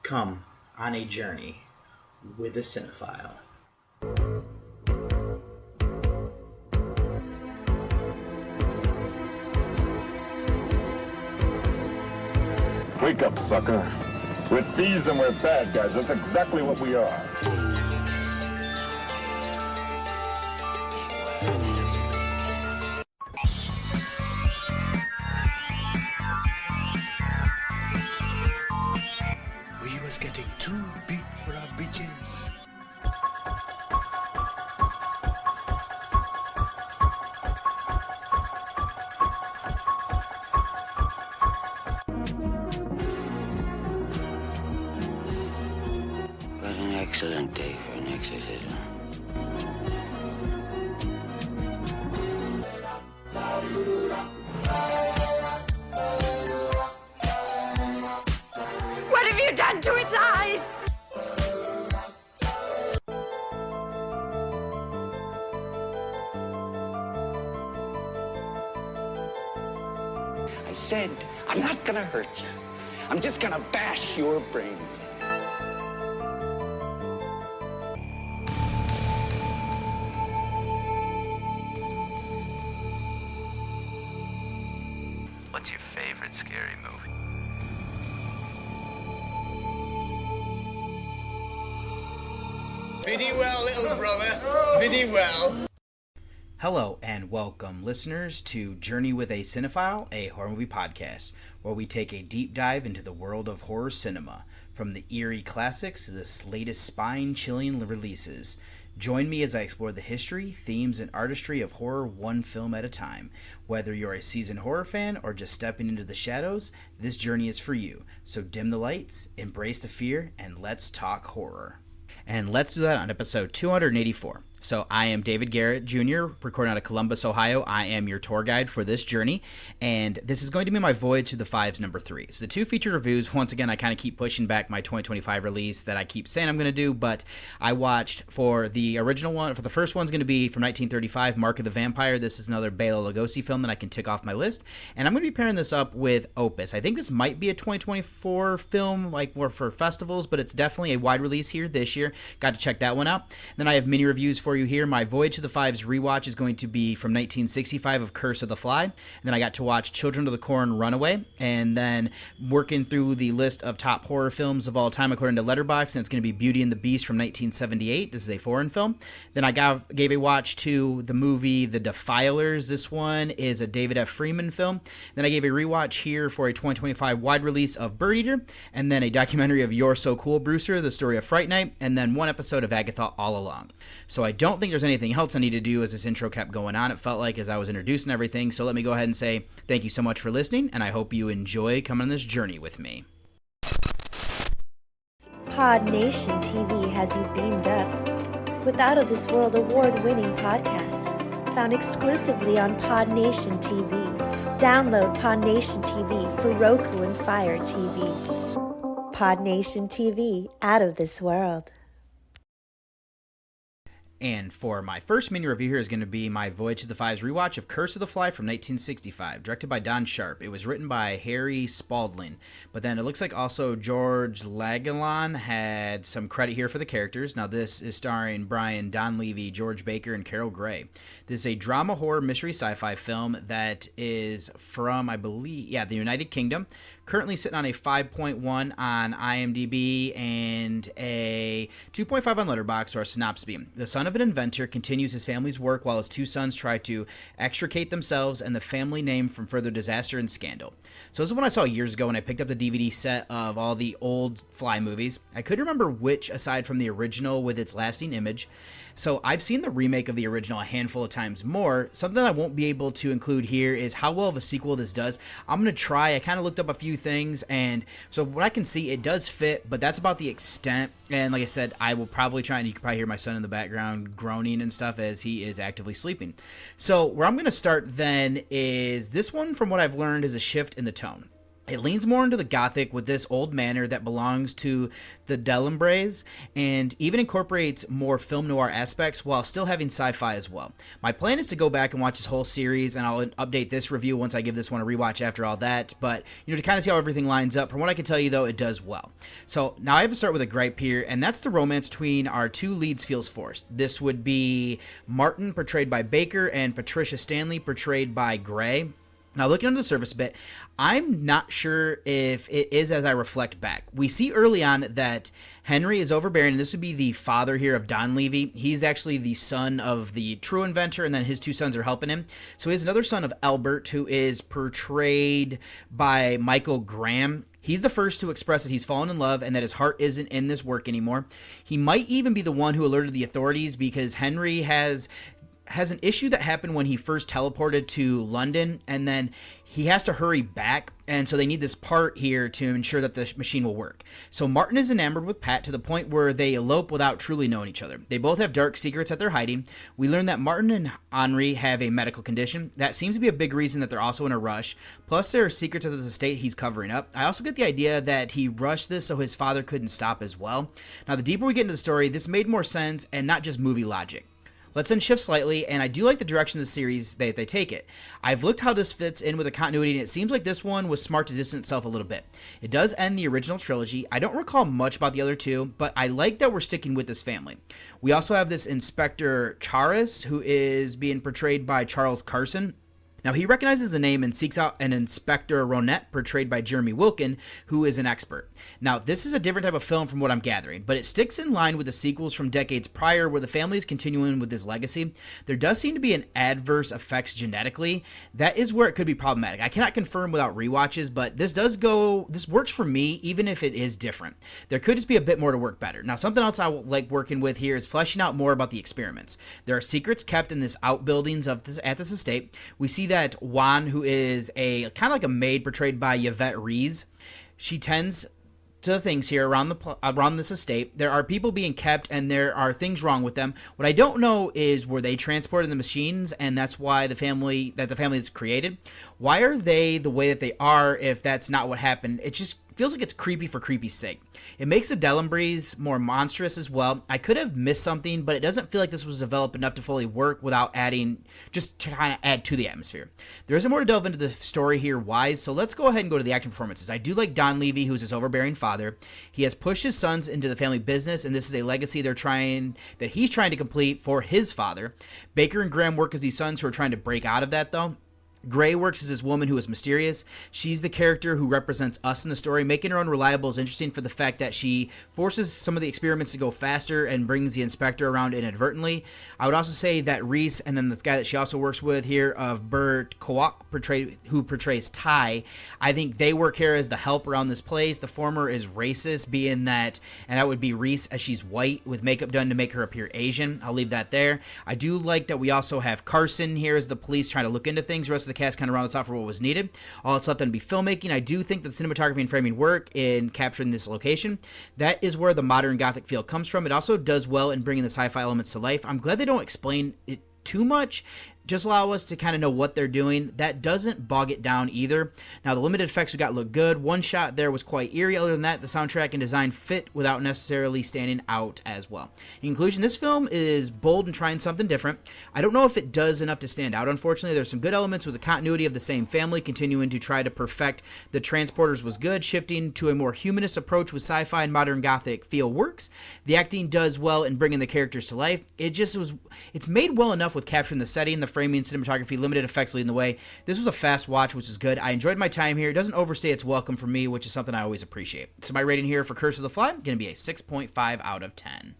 Come on a journey with a cinephile. Wake up, sucker. We're thieves and we're bad guys. That's exactly what we are. We was getting too big for our britches. What an excellent day for an exorcism. What have you done to its eyes? I said, I'm not gonna hurt you. I'm just gonna bash your brains in. What's your favorite scary movie? Pretty well, little brother. Pretty well. Hello and welcome, listeners, to Journey with a Cinephile, a horror movie podcast, where we take a deep dive into the world of horror cinema, from the eerie classics to the latest spine-chilling releases. Join me as I explore the history, themes, and artistry of horror one film at a time. Whether you're a seasoned horror fan or just stepping into the shadows, this journey is for you. So dim the lights, embrace the fear, and let's talk horror. And let's do that on episode 284. So I am David Garrett Jr., recording out of Columbus, Ohio. I am your tour guide for this journey, and this is going to be my Voyage to the Fives number 3. So the two feature reviews, once again, I kind of keep pushing back my 2025 release that I keep saying I'm going to do, but I watched for the original one. For the first one's going to be from 1935, Mark of the Vampire. This is another Bela Lugosi film that I can tick off my list, and I'm going to be pairing this up with Opus. I think this might be a 2024 film, like more for festivals, but it's definitely a wide release here this year. Got to check that one out. Then I have mini reviews for you here. My Voyage to the Fives rewatch is going to be from 1965 of Curse of the Fly. And then I got to watch Children of the Corn Runaway. And then working through the list of top horror films of all time according to Letterboxd, and it's going to be Beauty and the Beast from 1978. This is a foreign film. Then I gave a watch to the movie The Defilers. This one is a David F. Freeman film. Then I gave a rewatch here for a 2025 wide release of Birdeater. And then a documentary of You're So Cool, Brewster, the story of Fright Night. And then one episode of Agatha All Along. So I don't think there's anything else I need to do as this intro kept going on. It felt like as I was introducing everything. So let me go ahead and say thank you so much for listening, and I hope you enjoy coming on this journey with me. Pod Nation TV has you beamed up with Out of This World award-winning podcast found exclusively on Pod Nation TV. Download Pod Nation TV for Roku and Fire TV. Pod Nation TV, Out of This World. And for my first mini review here is going to be my Voyage to the Fives rewatch of Curse of the Fly from 1965, directed by Don Sharp. It was written by Harry Spalding, but then it looks like also George Lagalon had some credit here for the characters. Now this is starring Brian Donlevy, George Baker, and Carol Gray. This is a drama, horror, mystery, sci-fi film that is from, I believe, the United Kingdom. Currently sitting on a 5.1 on IMDb and a 2.5 on Letterboxd, or a synopsis beam. The son of an inventor continues his family's work while his two sons try to extricate themselves and the family name from further disaster and scandal. So this is one I saw years ago when I picked up the DVD set of all the old Fly movies. I couldn't remember which aside from the original with its lasting image. So I've seen the remake of the original a handful of times more. Something I won't be able to include here is how well of a sequel this does. I'm going to try. I kind of looked up a few things, and so what I can see, it does fit, but that's about the extent. And like I said, I will probably try, and you can probably hear my son in the background groaning and stuff as he is actively sleeping. So where I'm going to start then is this one, from what I've learned, is a shift in the tone. It leans more into the gothic with this old manor that belongs to the Delembres, and even incorporates more film noir aspects while still having sci-fi as well. My plan is to go back and watch this whole series, and I'll update this review once I give this one a rewatch after all that, but to kind of see how everything lines up. From what I can tell you, though, it does well. So now I have to start with a gripe here, and that's the romance between our two leads feels forced. This would be Martin, portrayed by Baker, and Patricia Stanley, portrayed by Gray. Now, looking under the surface a bit, I'm not sure if it is as I reflect back. We see early on that Henry is overbearing, and this would be the father here of Don Levy. He's actually the son of the true inventor, and then his two sons are helping him. So he has another son of Albert, who is portrayed by Michael Graham. He's the first to express that he's fallen in love and that his heart isn't in this work anymore. He might even be the one who alerted the authorities, because Henry has an issue that happened when he first teleported to London, and then he has to hurry back, and so they need this part here to ensure that the machine will work. So Martin is enamored with Pat to the point where they elope without truly knowing each other. They both have dark secrets that they're hiding. We learn that Martin and Henri have a medical condition. That seems to be a big reason that they're also in a rush. Plus, there are secrets of this estate he's covering up. I also get the idea that he rushed this so his father couldn't stop as well. Now, the deeper we get into the story, this made more sense and not just movie logic. Let's then shift slightly, and I do like the direction of the series they take it. I've looked how this fits in with the continuity, and it seems like this one was smart to distance itself a little bit. It does end the original trilogy. I don't recall much about the other two, but I like that we're sticking with this family. We also have this Inspector Charis, who is being portrayed by Charles Carson. Now, he recognizes the name and seeks out an Inspector Ronette, portrayed by Jeremy Wilkin, who is an expert. Now, this is a different type of film from what I'm gathering, but it sticks in line with the sequels from decades prior where the family is continuing with this legacy. There does seem to be an adverse effects genetically. That is where it could be problematic. I cannot confirm without rewatches, but this works for me, even if it is different. There could just be a bit more to work better. Now, something else I like working with here is fleshing out more about the experiments. There are secrets kept in this outbuildings at this estate. We see that Juan, who is a kind of like a maid portrayed by Yvette Rees, she tends to the things here around this estate. There are people being kept, and there are things wrong with them. What I don't know is, were they transported in the machines, and that's why the family is created? Why are they the way that they are if that's not what happened? It just feels like it's creepy for creepy's sake. It makes the Delembres more monstrous as well. I could have missed something, but it doesn't feel like this was developed enough to fully work without just to kind of add to the atmosphere. There isn't more to delve into the story here wise, so let's go ahead and go to the acting performances. I do like Don Levy, who's his overbearing father. He has pushed his sons into the family business, and this is a legacy he's trying to complete for his father. Baker and Graham work as these sons who are trying to break out of that, though. Gray works as this woman who is mysterious. She's the character who represents us in the story. Making her unreliable is interesting for the fact that she forces some of the experiments to go faster and brings the inspector around inadvertently. I would also say that Reese, and then this guy that she also works with here of Bert Koak, who portrays Ty, I think they work here as the help around this place. The former is racist, being that, and that would be Reese, as she's white with makeup done to make her appear Asian. I'll leave that there. I do like that we also have Carson here as the police trying to look into things. The rest of the cast kind of rounded us off for what was needed. All that's left then to be filmmaking. I do think that the cinematography and framing work in capturing this location. That is where the modern gothic feel comes from. It also does well in bringing the sci-fi elements to life. I'm glad they don't explain it too much. Just allow us to kind of know what they're doing. That doesn't bog it down either. Now, the limited effects we got look good. One shot there was quite eerie. Other than that, the soundtrack and design fit without necessarily standing out as well. In conclusion, this film is bold and trying something different. I don't know if it does enough to stand out, unfortunately. There's some good elements with the continuity of the same family. Continuing to try to perfect the transporters was good. Shifting to a more humanist approach with sci-fi and modern gothic feel works. The acting does well in bringing the characters to life. It's made well enough with capturing the setting, the framing, cinematography, limited effects leading the way. This was a fast watch, which is good. I enjoyed my time here. It doesn't overstay its welcome for me, which is something I always appreciate. So my rating here for Curse of the Fly, going to be a 6.5 out of 10.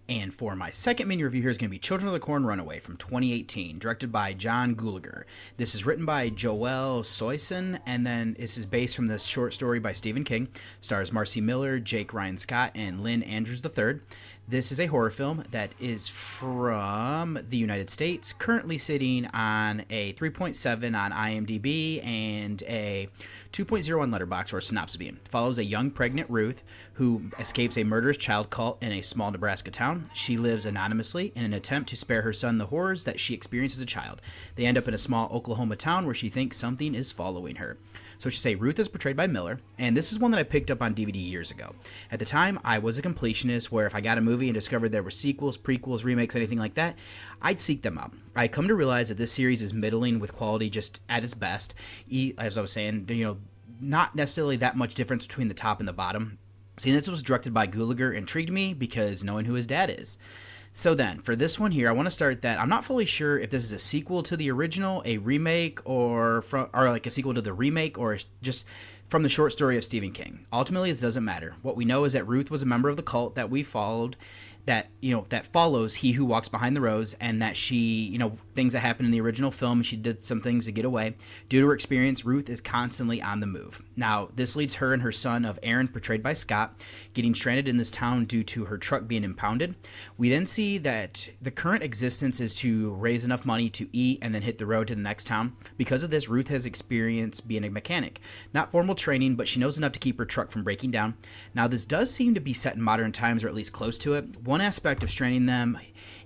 And for my second mini review here is going to be Children of the Corn Runaway from 2018, directed by John Gulager. This is written by Joel Soyson, and then this is based from the short story by Stephen King. Stars Marcy Miller, Jake Ryan Scott, and Lynn Andrews III. This is a horror film that is from the United States, currently sitting on a 3.7 on IMDb and a 2.0 on Letterboxd, or synopsis being. Follows a young pregnant Ruth who escapes a murderous child cult in a small Nebraska town. She lives anonymously in an attempt to spare her son the horrors that she experienced as a child. They end up in a small Oklahoma town where she thinks something is following her. So I should say Ruth is portrayed by Miller, and this is one that I picked up on DVD years ago. At the time, I was a completionist, where if I got a movie and discovered there were sequels, prequels, remakes, anything like that, I'd seek them out. I come to realize that this series is middling with quality just at its best. As I was saying, not necessarily that much difference between the top and the bottom. Seeing this was directed by Gulager intrigued me because knowing who his dad is. So then, for this one here, I want to start that I'm not fully sure if this is a sequel to the original, a remake, or like a sequel to the remake, or just from the short story of Stephen King. Ultimately, this doesn't matter. What we know is that Ruth was a member of the cult that we followed, that follows He Who Walks Behind the Rose, and that she, things that happened in the original film, she did some things to get away. Due to her experience, Ruth is constantly on the move. Now, this leads her and her son of Aaron, portrayed by Scott, getting stranded in this town due to her truck being impounded. We then see that the current existence is to raise enough money to eat and then hit the road to the next town. Because of this, Ruth has experience being a mechanic. Not formal training, but she knows enough to keep her truck from breaking down. Now, this does seem to be set in modern times, or at least close to it. One aspect of stranding them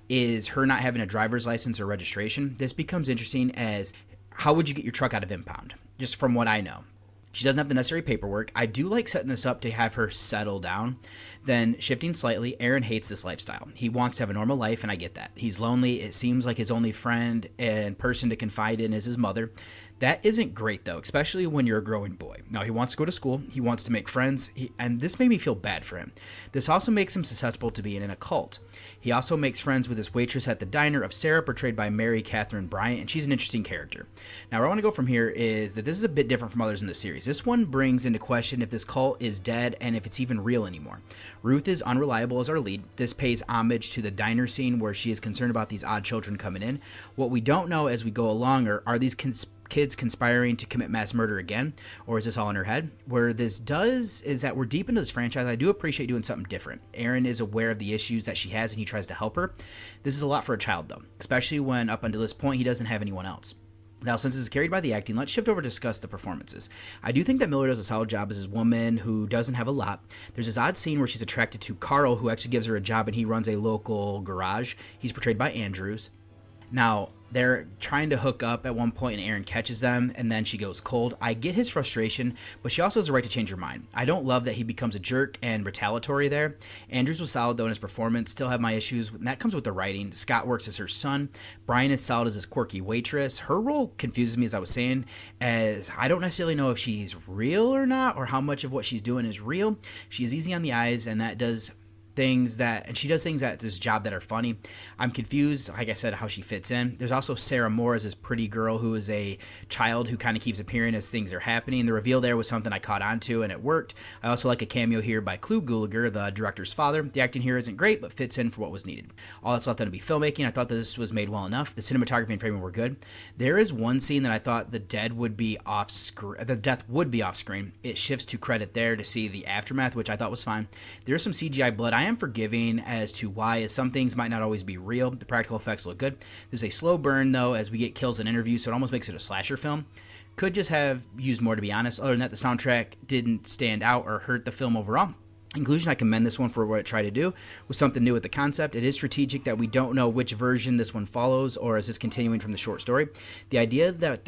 is her not having a driver's license or registration. This becomes interesting as how would you get your truck out of impound? Just from what I know. She doesn't have the necessary paperwork. I do like setting this up to have her settle down. Then, shifting slightly, Aaron hates this lifestyle. He wants to have a normal life, and I get that. He's lonely. It seems like his only friend and person to confide in is his mother. That isn't great, though, especially when you're a growing boy. Now, he wants to go to school. He wants to make friends, and this made me feel bad for him. This also makes him susceptible to being in a cult. He also makes friends with his waitress at the diner of Sarah, portrayed by Mary Catherine Bryant, and she's an interesting character. Now, where I want to go from here is that this is a bit different from others in the series. This one brings into question if this cult is dead and if it's even real anymore. Ruth is unreliable as our lead. This pays homage to the diner scene where she is concerned about these odd children coming in. What we don't know as we go along are these kids conspiring to commit mass murder again, or is this all in her head? Where this does is that we're deep into this franchise. I do appreciate doing something different. Aaron is aware of the issues that she has and he tries to help her. This is a lot for a child though, especially when up until this point he doesn't have anyone else. Now, since this is carried by the acting, let's shift over to discuss the performances. I do think that Miller does a solid job as this woman who doesn't have a lot. There's this odd scene where she's attracted to Carl, who actually gives her a job, and he runs a local garage. He's portrayed by Andrews. Now, they're trying to hook up at one point, and Aaron catches them, and then she goes cold. I get his frustration, but she also has the right to change her mind. I don't love that he becomes a jerk and retaliatory there. Andrews was solid, though, in his performance. Still have my issues, and that comes with the writing. Scott works as her son. Brian is solid as his quirky waitress. Her role confuses me, as I was saying, as I don't necessarily know if she's real or not, or how much of what she's doing is real. She is easy on the eyes, and that does she does things at this job that are funny. I'm confused, like I said, how she fits in. There's also Sarah Moore as this pretty girl who is a child who kind of keeps appearing as things are happening. The reveal there was something I caught on to, and it worked. I also like a cameo here by Clu Gulager, the director's father. The acting here isn't great, but fits in for what was needed. All that's left on to be filmmaking. I thought that this was made well enough. The cinematography and framing were good. There is one scene that I thought the death would be off screen. It shifts to credit there to see the aftermath, which I thought was fine. There's some CGI blood. I am forgiving as to why, as some things might not always be real. The practical effects look good. There's a slow burn, though, as we get kills and interviews, so it almost makes it a slasher film. Could just have used more, to be honest. Other than that, the soundtrack didn't stand out or hurt the film overall. In conclusion, I commend this one for what it tried to do with something new with the concept. It is strategic that we don't know which version this one follows, or is this continuing from the short story. The idea that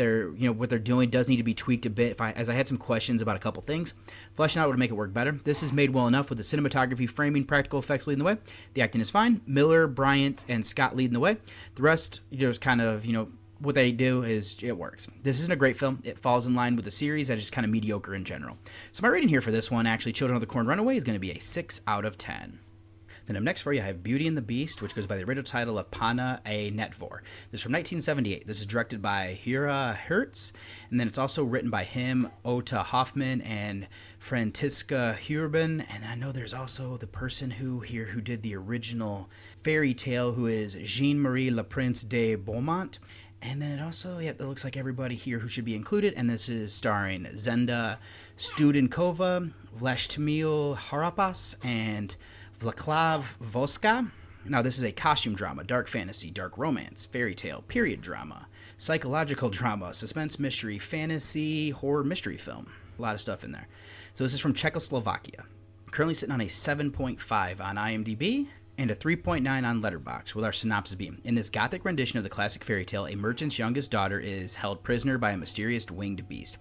what they're doing does need to be tweaked a bit, as I had some questions about a couple things. Fleshing out would make it work better. This is made well enough with the cinematography, framing, practical effects leading the way. The acting is fine. Miller, Bryant, and Scott leading the way. The rest, is kind of, what they do is it works. This isn't a great film. It falls in line with the series that is kind of mediocre in general. So my rating here for this one, actually, Children of the Corn Runaway, is going to be a 6 out of 10. Then up next for you, I have Beauty and the Beast, which goes by the original title of Pana a Netvor. This is from 1978. This is directed by Youre Hertz, and then it's also written by him, Ota Hoffman, and Frantiska Hurban. And then I know there's also the person who did the original fairy tale, who is Jean-Marie Le Prince de Beaumont. And then it also, it looks like everybody here who should be included, and this is starring Zenda Studenkova, Vlastimil Harapas, and Vlaklav Voska. Now, this is a costume drama, dark fantasy, dark romance, fairy tale, period drama, psychological drama, suspense mystery, fantasy, horror mystery film. A lot of stuff in there. So this is from Czechoslovakia. Currently sitting on a 7.5 on IMDb and a 3.9 on Letterboxd, with our synopsis being: in this gothic rendition of the classic fairy tale, a merchant's youngest daughter is held prisoner by a mysterious winged beast.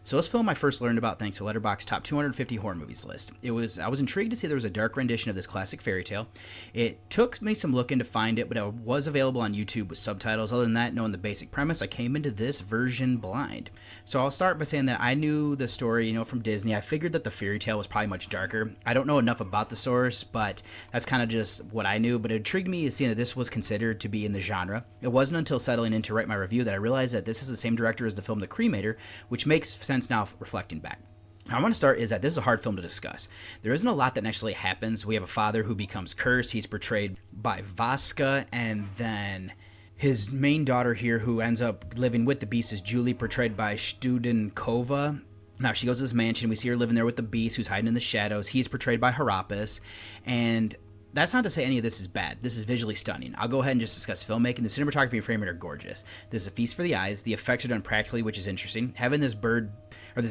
So this film I first learned about thanks to Letterboxd's top 250 horror movies list. I was intrigued to see there was a dark rendition of this classic fairy tale. It took me some looking to find it, but it was available on YouTube with subtitles. Other than that, knowing the basic premise, I came into this version blind. So I'll start by saying that I knew the story, from Disney. I figured that the fairy tale was probably much darker. I don't know enough about the source, but that's kind of just what I knew. But it intrigued me seeing that this was considered to be in the genre. It wasn't until settling in to write my review that I realized that this is the same director as the film The Cremator, which makes sense now reflecting back. I want to start is that this is a hard film to discuss. There isn't a lot that actually happens. We have a father who becomes cursed. He's portrayed by Vaska, and then his main daughter here who ends up living with the beast is Julie, portrayed by Studenkova. Now, she goes to this mansion. We see her living there with the beast who's hiding in the shadows. He's portrayed by Opus, and that's not to say any of this is bad. This is visually stunning. I'll go ahead and just discuss filmmaking. The cinematography and framing are gorgeous. This is a feast for the eyes. The effects are done practically, which is interesting. Having this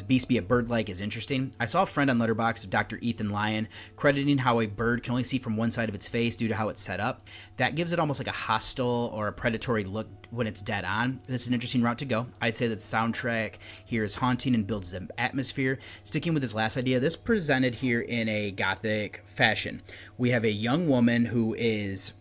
beast be a bird-like is interesting. I saw a friend on Letterboxd, Dr. Ethan Lyon, crediting how a bird can only see from one side of its face due to how it's set up. That gives it almost like a hostile or a predatory look when it's dead on. This is an interesting route to go. I'd say that the soundtrack here is haunting and builds the atmosphere. Sticking with this last idea, this presented here in a gothic fashion. We have a young woman who is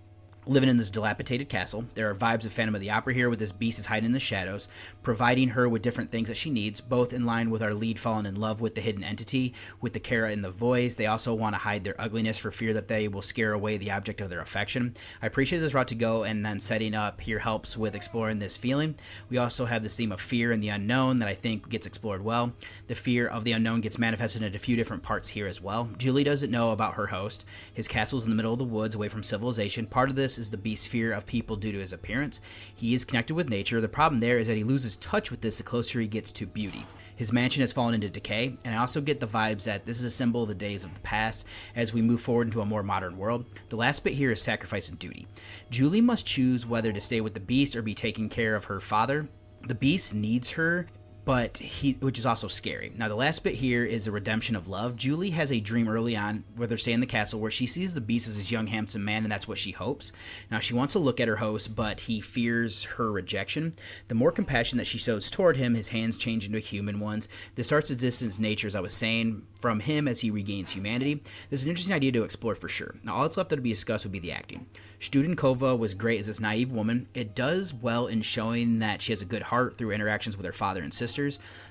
living in this dilapidated castle. There are vibes of Phantom of the Opera here, with this beast is hiding in the shadows, providing her with different things that she needs, both in line with our lead falling in love with the hidden entity, with the Kara in the voice. They also want to hide their ugliness for fear that they will scare away the object of their affection. I appreciate this route to go, and then setting up here helps with exploring this feeling. We also have this theme of fear and the unknown that I think gets explored well. The fear of the unknown gets manifested in a few different parts here as well. Julie doesn't know about her host. His castle's in the middle of the woods, away from civilization. Part of this is the beast's fear of people due to his appearance. He is connected with nature. The problem there is that he loses touch with this the closer he gets to beauty. His mansion has fallen into decay, and I also get the vibes that this is a symbol of the days of the past as we move forward into a more modern world. The last bit here is sacrifice and duty. Julie must choose whether to stay with the beast or be taking care of her father. The beast needs her, which is also scary. Now, the last bit here is the redemption of love. Julie has a dream early on where they're staying in the castle where she sees the beast as this young, handsome man, and that's what she hopes. Now, she wants to look at her host, but he fears her rejection. The more compassion that she shows toward him, his hands change into human ones. This starts to distance nature, as I was saying, from him as he regains humanity. This is an interesting idea to explore for sure. Now, all that's left to be discussed would be the acting. Studenkova was great as this naive woman. It does well in showing that she has a good heart through interactions with her father and sisters.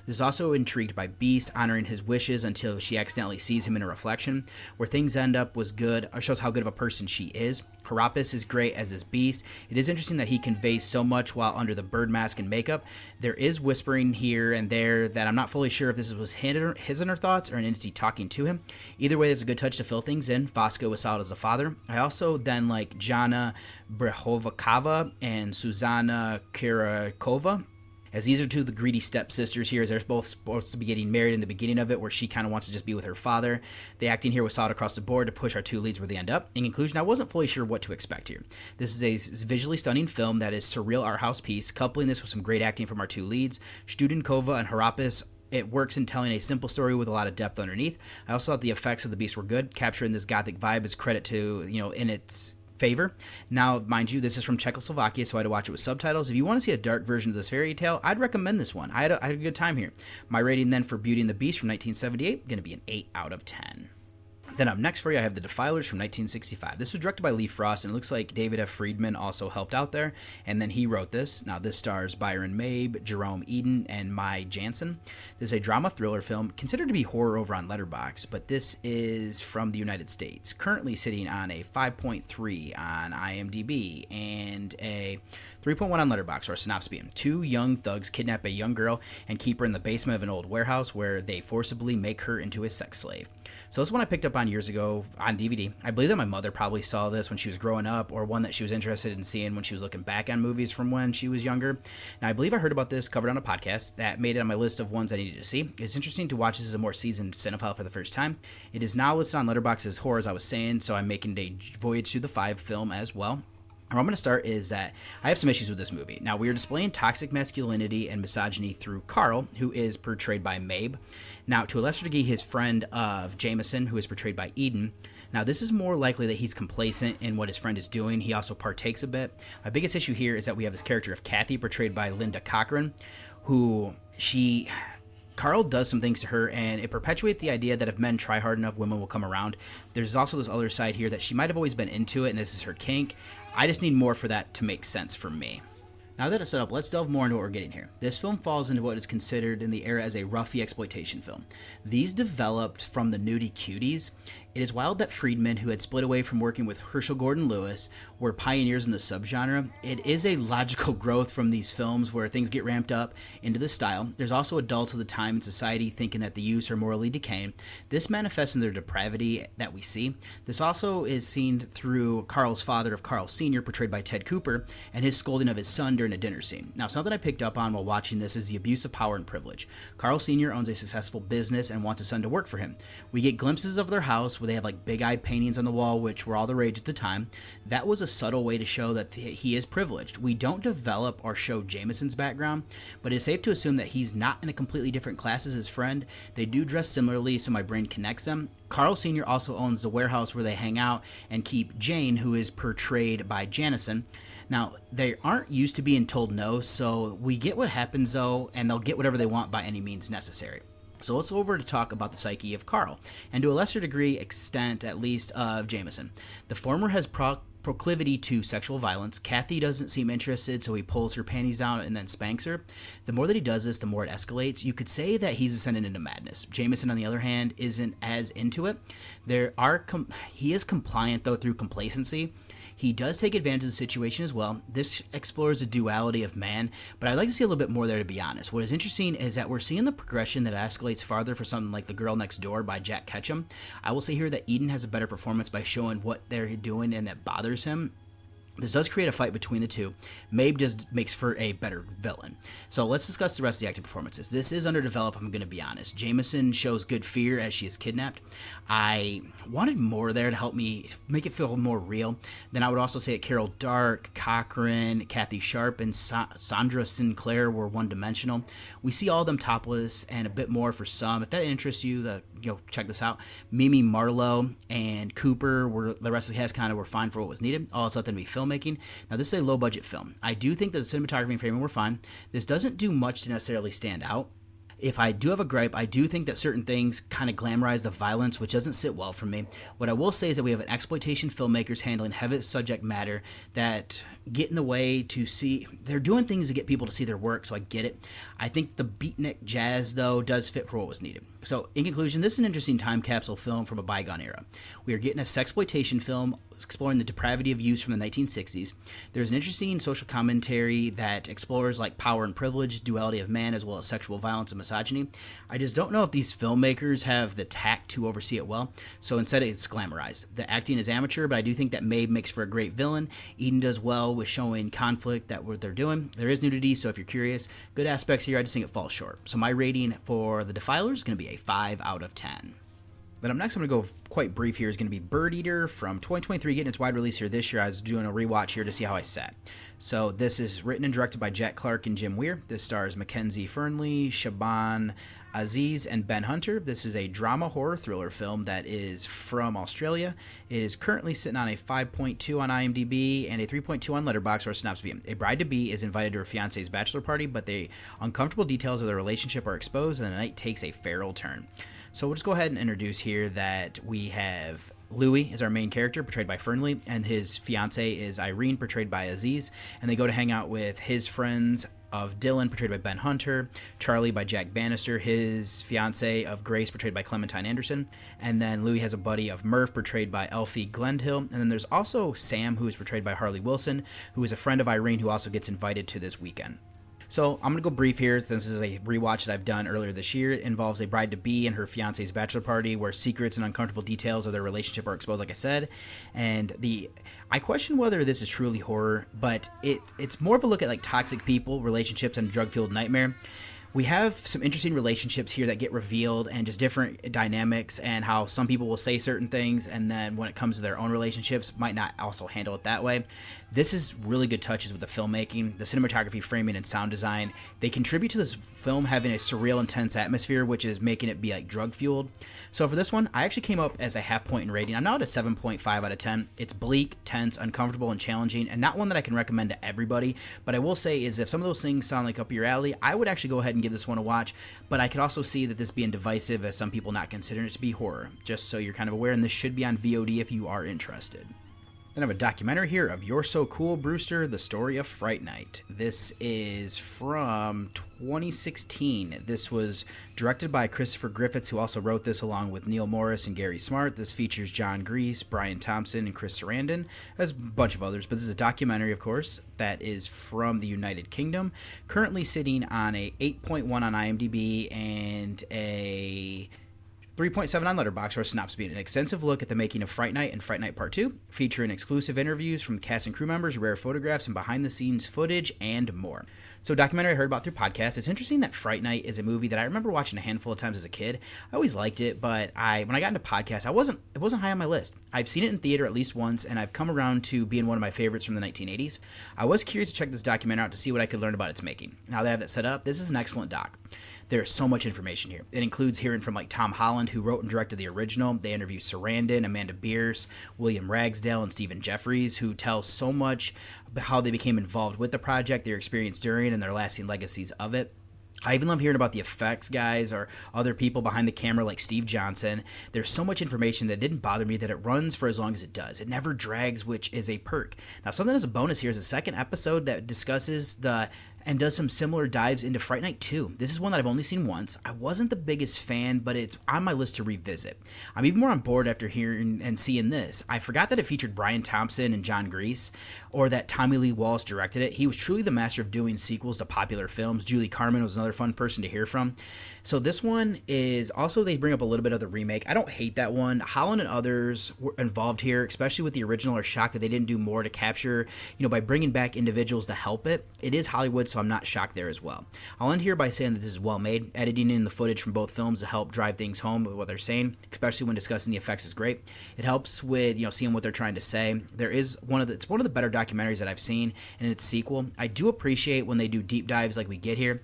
This is also intrigued by Beast, honoring his wishes until she accidentally sees him in a reflection. Where things end up was good, or shows how good of a person she is. Opus is great as his Beast. It is interesting that he conveys so much while under the bird mask and makeup. There is whispering here and there that I'm not fully sure if this was his inner thoughts or an entity talking to him. Either way, there's a good touch to fill things in. Vaska was solid as a father. I also then like Jana Brehovakova and Susanna Kirakova, as these are two of the greedy stepsisters here, as they're both supposed to be getting married in the beginning of it, where she kind of wants to just be with her father. The acting here was solid across the board to push our two leads where they end up. In conclusion, I wasn't fully sure what to expect here. This is a visually stunning film that is surreal art house piece, coupling this with some great acting from our two leads, Studenkova and Opus. It works in telling a simple story with a lot of depth underneath. I also thought the effects of the beast were good. Capturing this gothic vibe is credit to, in its favor. Now, mind you, this is from Czechoslovakia, so I had to watch it with subtitles. If you want to see a dark version of this fairy tale, I'd recommend this one. I had a good time here. My rating then for Beauty and the Beast from 1978, going to be an 8 out of 10. Then up next for you, I have The Defilers from 1965. This was directed by Lee Frost, and it looks like David F. Friedman also helped out there, and then he wrote this. Now, this stars Byron Mabe, Jerome Eden, and Mai Jansen. This is a drama thriller film considered to be horror over on Letterboxd, but this is from the United States, currently sitting on a 5.3 on IMDb and a 3.1 on Letterboxd, or a synopsis being. Two young thugs kidnap a young girl and keep her in the basement of an old warehouse where they forcibly make her into a sex slave. So this one I picked up on years ago on DVD. I believe that my mother probably saw this when she was growing up, or one that she was interested in seeing when she was looking back on movies from when she was younger. Now, I believe I heard about this covered on a podcast that made it on my list of ones I needed to see. It's interesting to watch this as a more seasoned cinephile for the first time. It is now listed on Letterboxd as horror, as I was saying, so I'm making a Voyage through the 5 film as well. Where I'm going to start is that I have some issues with this movie. Now, we are displaying toxic masculinity and misogyny through Carl, who is portrayed by Mabe. Now, to a lesser degree, his friend of Jameson, who is portrayed by Eden. Now, this is more likely that he's complacent in what his friend is doing. He also partakes a bit. My biggest issue here is that we have this character of Kathy, portrayed by Linda Cochran, who Carl does some things to her, and it perpetuates the idea that if men try hard enough, women will come around. There's also this other side here that she might have always been into it, and this is her kink. I just need more for that to make sense for me. Now that it's set up, let's delve more into what we're getting here. This film falls into what is considered in the era as a roughy exploitation film. These developed from the nudie cuties. It is wild that Friedman, who had split away from working with Herschel Gordon Lewis, were pioneers in the subgenre. It is a logical growth from these films where things get ramped up into the style. There's also adults of the time in society thinking that the youths are morally decaying. This manifests in their depravity that we see. This also is seen through Carl's father of Carl Sr., portrayed by Ted Cooper, and his scolding of his son during a dinner scene. Now, something I picked up on while watching this is the abuse of power and privilege. Carl Sr. owns a successful business and wants his son to work for him. We get glimpses of their house where they have like big-eyed paintings on the wall, which were all the rage at the time. That was a subtle way to show that he is privileged. We don't develop or show Jameson's background, but it's safe to assume that he's not in a completely different class as his friend. They do dress similarly, so my brain connects them. Carl Sr. also owns the warehouse where they hang out and keep Jane, who is portrayed by Janison. Now, they aren't used to being told no, so we get what happens though, and they'll get whatever they want by any means necessary. So let's go over to talk about the psyche of Carl, and to a lesser degree extent at least of Jameson. The former has proclivity to sexual violence. Kathy doesn't seem interested, so he pulls her panties down and then spanks her. The more that he does this, the more it escalates. You could say that he's ascending into madness. Jameson, on the other hand, isn't as into it. He is compliant, though, through complacency. He does take advantage of the situation as well. This explores the duality of man, but I'd like to see a little bit more there, to be honest. What is interesting is that we're seeing the progression that escalates farther for something like The Girl Next Door by Jack Ketchum. I will say here that Eden has a better performance by showing what they're doing and that bothers him. This does create a fight between the two. Mabe just makes for a better villain. So let's discuss the rest of the acting performances. This is underdeveloped, I'm going to be honest. Jameson shows good fear as she is kidnapped. I wanted more there to help me make it feel more real. Then I would also say that Carol Dark, Cochran, Kathy Sharp, and Sandra Sinclair were one-dimensional. We see all of them topless and a bit more for some. If that interests you, check this out. Mimi Marlowe and Cooper, the rest of the cast kind of were fine for what was needed. All it's left to be filmmaking. Now, this is a low-budget film. I do think that the cinematography and framing were fine. This doesn't do much to necessarily stand out. If I do have a gripe, I do think that certain things kind of glamorize the violence, which doesn't sit well for me. What I will say is that we have an exploitation filmmakers handling heavy subject matter that get in the way to see. They're doing things to get people to see their work, so I get it. I think the beatnik jazz, though, does fit for what was needed. So, in conclusion, this is an interesting time capsule film from a bygone era. We are getting a sexploitation film exploring the depravity of use from the 1960s. There's an interesting social commentary that explores like power and privilege, duality of man, as well as sexual violence and misogyny. I just don't know if these filmmakers have the tact to oversee it well, so instead it's glamorized. The acting is amateur, but I do think that Mabe makes for a great villain. Eden does well with showing conflict that what they're doing. There is nudity, so if you're curious, good aspects here. I just think it falls short. So my rating for The Defilers is going to be a 5 out of 10. But up next, I'm going to go quite brief here, is going to be Birdeater from 2023, getting its wide release here this year. I was doing a rewatch here to see how I sat. So this is written and directed by Jack Clark and Jim Weir. This stars Mackenzie Fernley, Shaban Aziz, and Ben Hunter. This is a drama horror thriller film that is from Australia. It is currently sitting on a 5.2 on IMDb and a 3.2 on Letterboxd or Synopsis. A bride-to-be is invited to her fiance's bachelor party, but the uncomfortable details of their relationship are exposed and the night takes a feral turn. So we'll just go ahead and introduce here that we have Louis is our main character, portrayed by Fernley, and his fiancée is Irene, portrayed by Aziz, and they go to hang out with his friends of Dylan, portrayed by Ben Hunter, Charlie by Jack Bannister, his fiancée of Grace, portrayed by Clementine Anderson, and then Louis has a buddy of Murph, portrayed by Elfie Glendhill, and then there's also Sam, who is portrayed by Harley Wilson, who is a friend of Irene, who also gets invited to this weekend. So I'm going to go brief here, since this is a rewatch that I've done earlier this year. It involves a bride-to-be and her fiance's bachelor party where secrets and uncomfortable details of their relationship are exposed, like I said. And I question whether this is truly horror, but it's more of a look at like toxic people, relationships, and drug-fueled nightmare. We have some interesting relationships here that get revealed and just different dynamics and how some people will say certain things and then when it comes to their own relationships might not also handle it that way. This is really good touches with the filmmaking, the cinematography, framing, and sound design. They contribute to this film having a surreal, intense atmosphere, which is making it be like drug-fueled. So for this one, I actually came up as a half point in rating. I'm now at a 7.5 out of 10. It's bleak, tense, uncomfortable, and challenging, and not one that I can recommend to everybody. But I will say is if some of those things sound like up your alley, I would actually go ahead and and give this one a watch, but I could also see that this being divisive as some people not considering it to be horror, just so you're kind of aware, and this should be on VOD if you are interested. Then I have a documentary here of You're So Cool, Brewster, the story of Fright Night. This is from 2016. This was directed by Christopher Griffiths, who also wrote this along with Neil Morris and Gary Smart. This features John Grease, Brian Thompson, and Chris Sarandon, as a bunch of others. But this is a documentary, of course, that is from the United Kingdom, currently sitting on a 8.1 on IMDb and a 3.7 on Letterboxd, or a synopsis being an extensive look at the making of Fright Night and Fright Night Part 2, featuring exclusive interviews from cast and crew members, rare photographs, and behind-the-scenes footage, and more. So, documentary I heard about through podcasts. It's interesting that Fright Night is a movie that I remember watching a handful of times as a kid. I always liked it, but when I got into podcasts, it wasn't high on my list. I've seen it in theater at least once, and I've come around to being one of my favorites from the 1980s. I was curious to check this documentary out to see what I could learn about its making. Now that I have that set up, this is an excellent doc. There's so much information here. It includes hearing from Tom Holland, who wrote and directed the original. They interview Sarandon, Amanda Bierce, William Ragsdale, and Stephen Jeffries, who tell so much about how they became involved with the project, their experience during, and their lasting legacies of it. I even love hearing about the effects guys or other people behind the camera like Steve Johnson. There's so much information that didn't bother me that it runs for as long as it does. It never drags, which is a perk. Now, something as a bonus here is a second episode that discusses and does some similar dives into Fright Night 2. This is one that I've only seen once. I wasn't the biggest fan, but it's on my list to revisit. I'm even more on board after hearing and seeing this. I forgot that it featured Brian Thompson and John Grease, or that Tommy Lee Wallace directed it. He was truly the master of doing sequels to popular films. Julie Carmen was another fun person to hear from. So this one is also, they bring up a little bit of the remake. I don't hate that one. Holland and others were involved here, especially with the original, are shocked that they didn't do more to capture, by bringing back individuals to help it. It is Hollywood, so I'm not shocked there as well. I'll end here by saying that this is well made. Editing in the footage from both films to help drive things home with what they're saying, especially when discussing the effects, is great. It helps with seeing what they're trying to say. It's one of the better documentaries that I've seen, and its sequel. I do appreciate when they do deep dives like we get here.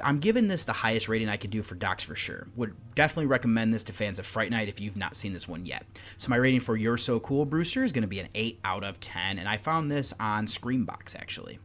I'm giving this the highest rating I could do for docs for sure. Would definitely recommend this to fans of Fright Night if you've not seen this one yet. So my rating for You're So Cool, Brewster is going to be an 8 out of 10, and I found this on Screambox actually.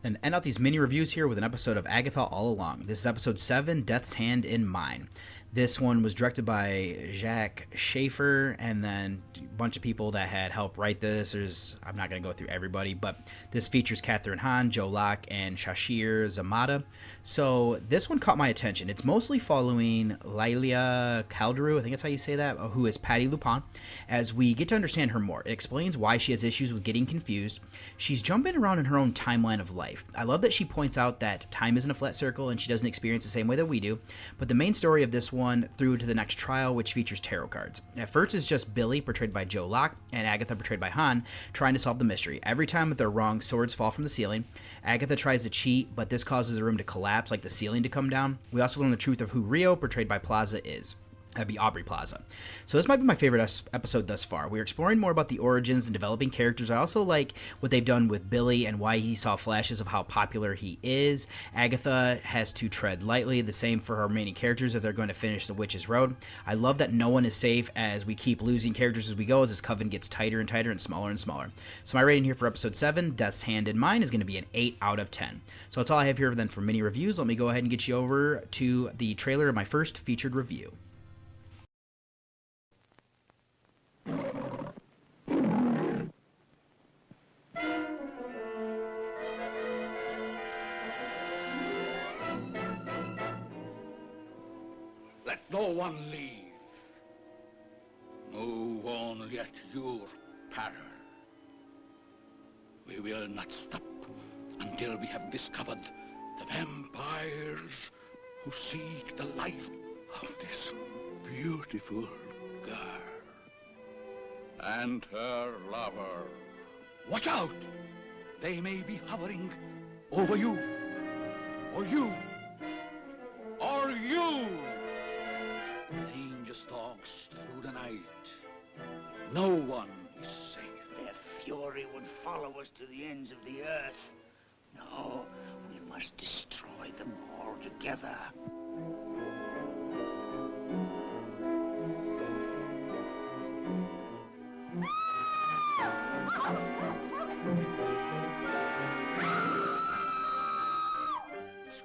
And end out these mini reviews here with an episode of Agatha All Along. This is episode 7, Death's Hand in Mine. This one was directed by Jacques Schaefer, and then a bunch of people that had helped write this. I'm not going to go through everybody, but this features Catherine Hahn, Joe Locke, and Shashir Zamata. So this one caught my attention. It's mostly following Lilia Calderu, I think that's how you say that, who is Patty Lupin, as we get to understand her more. It explains why she has issues with getting confused. She's jumping around in her own timeline of life. I love that she points out that time isn't a flat circle and she doesn't experience the same way that we do, but the main story of this one through to the next trial, which features tarot cards. At first, it's just Billy, portrayed by Joe Locke, and Agatha, portrayed by Han, trying to solve the mystery. Every time that they're wrong, swords fall from the ceiling. Agatha tries to cheat, but this causes the room to collapse, like the ceiling to come down. We also learn the truth of who Rio, portrayed by Plaza, is. That'd be Aubrey Plaza. So this might be my favorite episode thus far. We're exploring more about the origins and developing characters. I also like what they've done with Billy and why he saw flashes of how popular he is. Agatha has to tread lightly, the same for her remaining characters as they're going to finish the Witch's Road. I love that no one is safe as we keep losing characters as we go, as this coven gets tighter and tighter and smaller and smaller. So my rating here for episode 7, Death's Hand in Mine, is going to be an 8 out of 10. So that's all I have here then for mini reviews. Let me go ahead and get you over to the trailer of my first featured review. Let no one leave. No one let Youre perish. We will not stop until we have discovered the vampires who seek the life of this beautiful girl and her lover. Watch out! They may be hovering over you, or you, or you! Danger stalks through the night. No one is safe. Their fury would follow us to the ends of the earth. No, we must destroy them all together.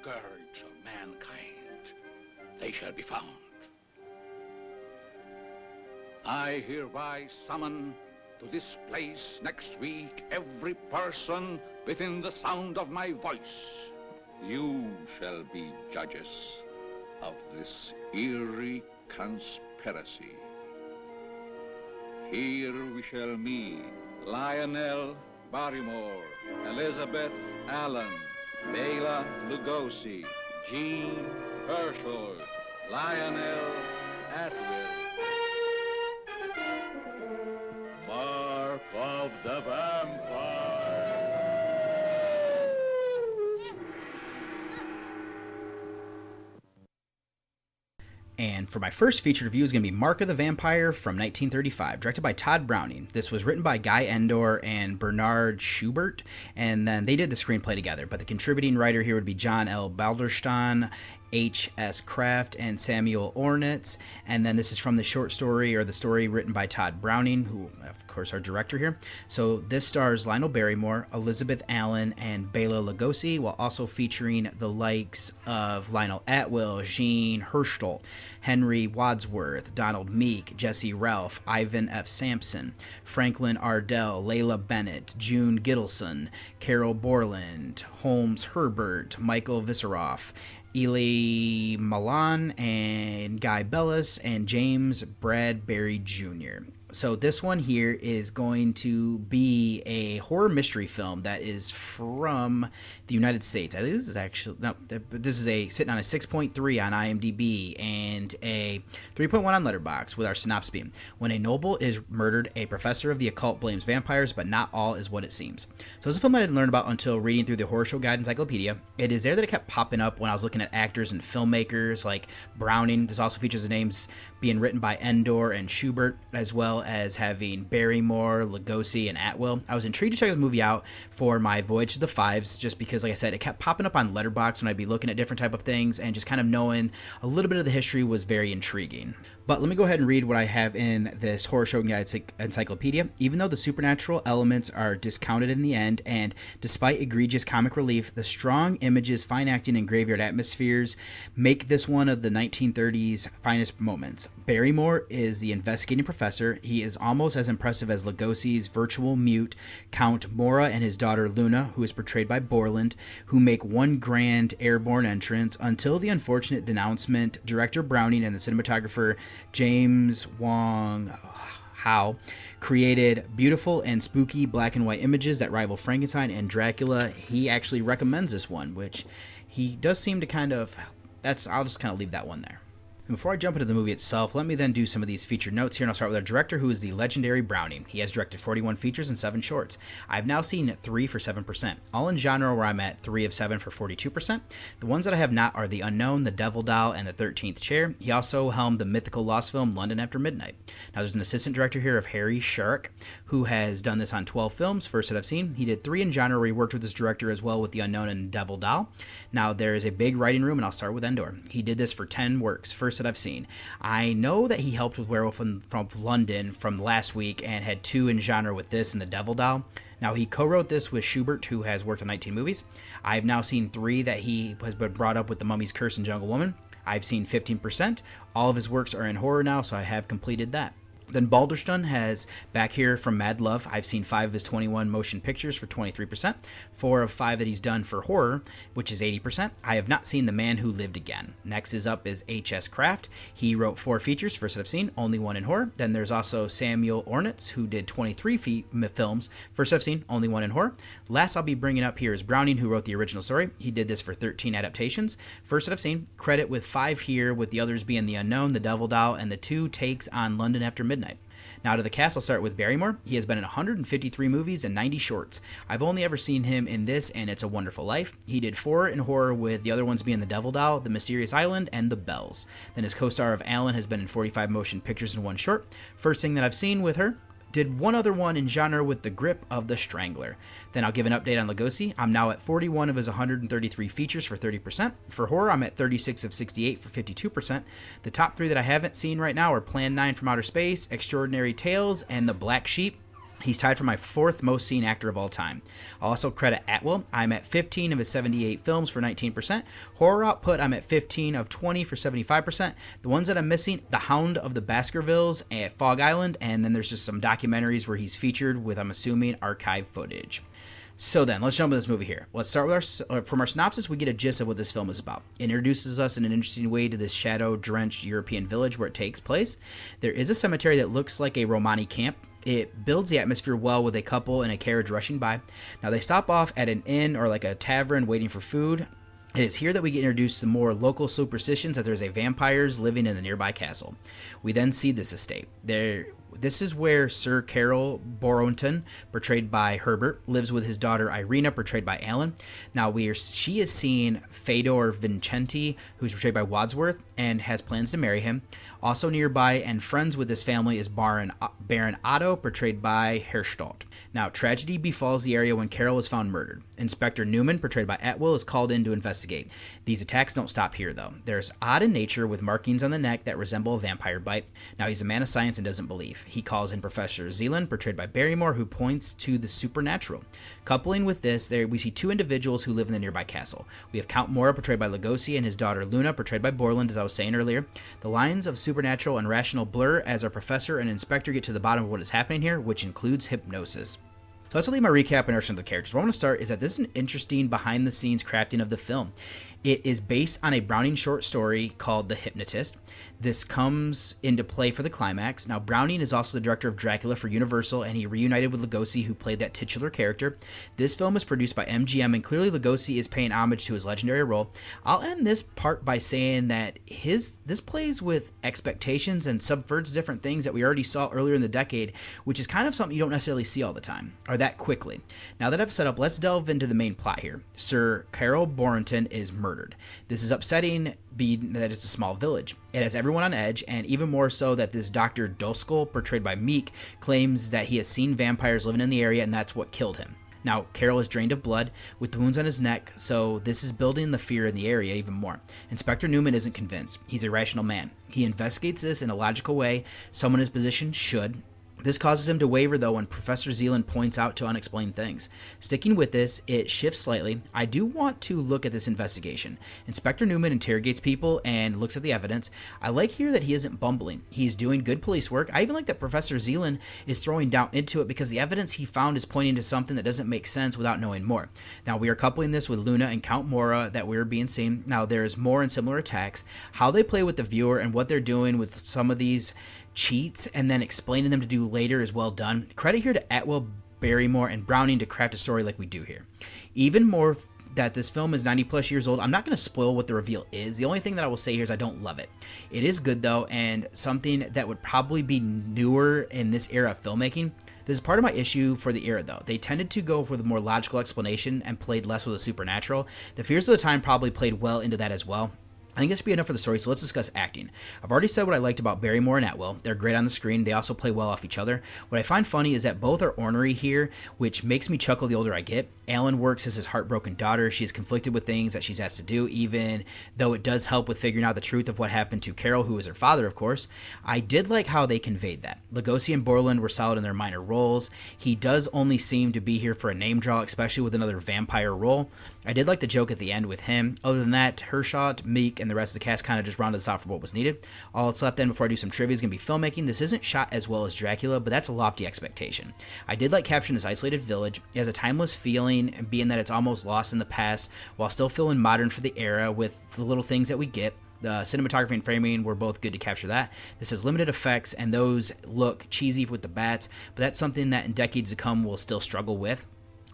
Scourge of man they shall be found. I hereby summon to this place next week every person within the sound of my voice. You shall be judges of this eerie conspiracy. Here we shall meet Lionel Barrymore, Elizabeth Allen, Bela Lugosi, Jean Herschel, Lionel Atwill. Mark of the Vampire. And for my first featured review is going to be Mark of the Vampire from 1935, directed by Todd Browning. This was written by Guy Endor and Bernard Schubert, and then they did the screenplay together. But the contributing writer here would be John L. Balderston, H.S. Kraft, and Samuel Ornitz. And then this is from the short story, or the story written by Todd Browning, who, of course, our director here. So this stars Lionel Barrymore, Elizabeth Allen, and Bela Lugosi, while also featuring the likes of Lionel Atwill, Jean Herschel, Henry Wadsworth, Donald Meek, Jesse Ralph, Ivan F. Sampson, Franklin Ardell, Layla Bennett, June Gittleson, Carol Borland, Holmes Herbert, Michael Viseroff, Eli Milan, and Guy Bellis, and James Bradbury Jr. So this one here is going to be a horror mystery film that is from the United States. I think this is actually, no, this is sitting on a 6.3 on IMDb and a 3.1 on Letterboxd, with our synopsis being: when a noble is murdered, a professor of the occult blames vampires, but not all is what it seems. So this is a film I didn't learn about until reading through the Horror Show Guide Encyclopedia. It is there that it kept popping up when I was looking at actors and filmmakers like Browning. This also features the names being written by Endor and Schubert, as well as having Barrymore, Lugosi, and Atwill. I was intrigued to check this movie out for my Voyage to the Fives, just because, like I said, it kept popping up on Letterboxd when I'd be looking at different type of things, and just kind of knowing a little bit of the history was very intriguing. But let me go ahead and read what I have in this Horror Show Guide Encyclopedia. Even though the supernatural elements are discounted in the end, and despite egregious comic relief, the strong images, fine acting, and graveyard atmospheres make this one of the 1930s finest moments. Barrymore is the investigating professor. He is almost as impressive as Lugosi's virtual mute Count Mora and his daughter Luna, who is portrayed by Borland, who make one grand airborne entrance until the unfortunate denouncement. Director Browning and the cinematographer James Wong Howe created beautiful and spooky black and white images that rival Frankenstein and Dracula. He actually recommends this one, which he does seem to kind of... I'll just kind of leave that one there. And before I jump into the movie itself, let me then do some of these featured notes here, and I'll start with our director, who is the legendary Browning. He has directed 41 features and 7 shorts. I've now seen 3 for 7%, all in genre where I'm at 3 of 7 for 42%. The ones that I have not are The Unknown, The Devil Doll, and The 13th Chair. He also helmed the mythical lost film London After Midnight. Now there's an assistant director here of Harry Shark, who has done this on 12 films, first that I've seen. He did 3 in genre where he worked with this director as well with The Unknown and Devil Doll. Now there is a big writing room, and I'll start with Endor. He did this for 10 works, first that I've seen. I know that he helped with Werewolf from London from last week and had 2 in genre with this and The Devil Doll. Now, he co-wrote this with Schubert, who has worked on 19 movies. I've now seen 3 that he has been brought up with The Mummy's Curse and Jungle Woman. I've seen 15%. All of his works are in horror now, so I have completed that. Then Balderston has back here from Mad Love. I've seen 5 of his 21 motion pictures for 23%, 4 of 5 that he's done for horror, which is 80%. I have not seen The Man Who Lived Again. Next is up is H.S. Kraft. He wrote 4 features, first that I've seen, only 1 in horror. Then there's also Samuel Ornitz, who did 23 films, first I've seen, only 1 in horror. Last I'll be bringing up here is Browning, who wrote the original story. He did this for 13 adaptations, first that I've seen, credit with 5 here, with the others being The Unknown, The Devil Doll, and the 2 takes on London After Midnight. Now to the cast, I'll start with Barrymore. He has been in 153 movies and 90 shorts. I've only ever seen him in this and It's a Wonderful Life. He did 4 in horror, with the other ones being The Devil Doll, The Mysterious Island, and The Bells. Then his co-star of Allen has been in 45 motion pictures and 1 short. First thing that I've seen with her, did 1 other one in genre with The Grip of the Strangler. Then I'll give an update on Lugosi. I'm now at 41 of his 133 features for 30%. For horror, I'm at 36 of 68 for 52%. The top 3 that I haven't seen right now are Plan 9 from Outer Space, Extraordinary Tales, and The Black Sheep. He's tied for my 4th most seen actor of all time. I'll also credit Atwill. I'm at 15 of his 78 films for 19%. Horror output, I'm at 15 of 20 for 75%. The ones that I'm missing, The Hound of the Baskervilles at Fog Island, and then there's just some documentaries where he's featured with, I'm assuming, archive footage. So then, let's jump into this movie here. Let's start with from our synopsis, we get a gist of what this film is about. It introduces us in an interesting way to this shadow-drenched European village where it takes place. There is a cemetery that looks like a Romani camp. It builds the atmosphere well with a couple in a carriage rushing by. Now they stop off at an inn or like a tavern waiting for food. It is here that we get introduced to more local superstitions that there's a vampires living in the nearby castle. We then see this estate. This is where Sir Carol Boronton, portrayed by Herbert, lives with his daughter Irina, portrayed by Alan. Now she is seeing Fedor Vincenti, who's portrayed by Wadsworth, and has plans to marry him. Also nearby and friends with this family is Baron Otto, portrayed by Herstalt. Now, tragedy befalls the area when Carol is found murdered. Inspector Newman, portrayed by Atwill, is called in to investigate. These attacks don't stop here, though. There's odd in nature with markings on the neck that resemble a vampire bite. Now, he's a man of science and doesn't believe. He calls in Professor Zealand, portrayed by Barrymore, who points to the supernatural. Coupling with this, we see 2 individuals who live in the nearby castle. We have Count Mora, portrayed by Lugosi, and his daughter Luna, portrayed by Borland, as I was saying earlier. The lines of supernatural and rational blur as our professor and inspector get to the bottom of what is happening here, which includes hypnosis. So let's leave my recap and introduction of the characters. What I want to start is that this is an interesting behind-the-scenes crafting of the film. It is based on a Browning short story called The Hypnotist. This comes into play for the climax. Now, Browning is also the director of Dracula for Universal, and he reunited with Lugosi, who played that titular character. This film is produced by MGM, and clearly Lugosi is paying homage to his legendary role. I'll end this part by saying that this plays with expectations and subverts different things that we already saw earlier in the decade, which is kind of something you don't necessarily see all the time, or that quickly. Now that I've set up, let's delve into the main plot here. Sir Carol Boronton is murdered. This is upsetting, being that it's a small village. It has everyone on edge, and even more so that this Dr. Doskel, portrayed by Meek, claims that he has seen vampires living in the area and that's what killed him. Now, Carol is drained of blood with the wounds on his neck, so this is building the fear in the area even more. Inspector Newman isn't convinced. He's a rational man. He investigates this in a logical way. Someone in his position should. This causes him to waver, though, when Professor Zealand points out to unexplained things. Sticking with this, it shifts slightly. I do want to look at this investigation. Inspector Newman interrogates people and looks at the evidence. I like here that he isn't bumbling. He's doing good police work. I even like that Professor Zealand is throwing doubt into it because the evidence he found is pointing to something that doesn't make sense without knowing more. Now, we are coupling this with Luna and Count Mora that we're being seen. Now, there's more and similar attacks. How they play with the viewer and what they're doing with some of these cheats and then explaining them to do later is well done. Credit here to Atwill, Barrymore, and Browning to craft a story like we do here. Even more that this film is 90 plus years old, I'm not going to spoil what the reveal is. The only thing that I will say here is I don't love it. It is good though, and something that would probably be newer in this era of filmmaking. This is part of my issue for the era though. They tended to go for the more logical explanation and played less with the supernatural. The fears of the time probably played well into that as well. I think this should be enough for the story, so let's discuss acting. I've already said what I liked about Barrymore and Atwill. They're great on the screen. They also play well off each other. What I find funny is that both are ornery here, which makes me chuckle the older I get. Alan works as his heartbroken daughter. She is conflicted with things that she's asked to do, even though it does help with figuring out the truth of what happened to Carol, who is her father, of course. I did like how they conveyed that. Lugosi and Borland were solid in their minor roles. He does only seem to be here for a name draw, especially with another vampire role. I did like the joke at the end with him. Other than that, Hershot, Meek, and the rest of the cast kind of just rounded this out for what was needed. All that's left then before I do some trivia is going to be filmmaking. This isn't shot as well as Dracula, but that's a lofty expectation. I did like capturing this isolated village. It has a timeless feeling, being that it's almost lost in the past, while still feeling modern for the era with the little things that we get. The cinematography and framing were both good to capture that. This has limited effects, and those look cheesy with the bats, but that's something that in decades to come we'll still struggle with.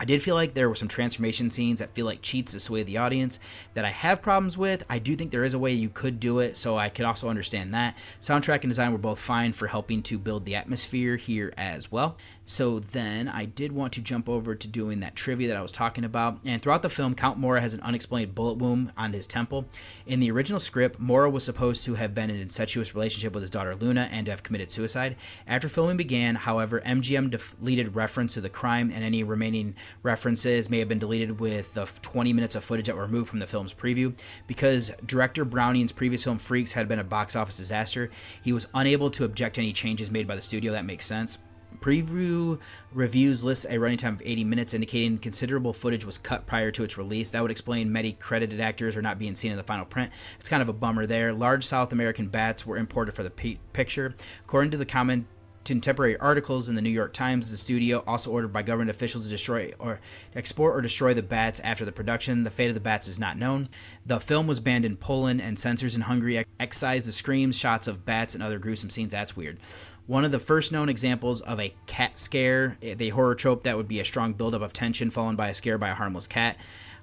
I did feel like there were some transformation scenes that feel like cheats to sway the audience that I have problems with. I do think there is a way you could do it, so I could also understand that. Soundtrack and design were both fine for helping to build the atmosphere here as well. So then I did want to jump over to doing that trivia that I was talking about. And throughout the film, Count Mora has an unexplained bullet wound on his temple. In the original script, Mora was supposed to have been in an incestuous relationship with his daughter Luna and to have committed suicide. After filming began, however, MGM deleted reference to the crime, and any remaining references may have been deleted with the 20 minutes of footage that were removed from the film's preview. Because director Browning's previous film Freaks had been a box office disaster, he was unable to object to any changes made by the studio. That makes sense. Preview reviews list a running time of 80 minutes, indicating considerable footage was cut prior to its release. That would explain many credited actors are not being seen in the final print. It's kind of a bummer there. Large South American bats were imported for the picture. According to the contemporary articles in the New York Times, the studio also ordered by government officials to destroy or export or destroy the bats after the production. The fate of the bats is not known. The film was banned in Poland, and censors in Hungary excised the screams, shots of bats, and other gruesome scenes. That's weird. One of the first known examples of a cat scare, the horror trope that would be a strong buildup of tension followed by a scare by a harmless cat.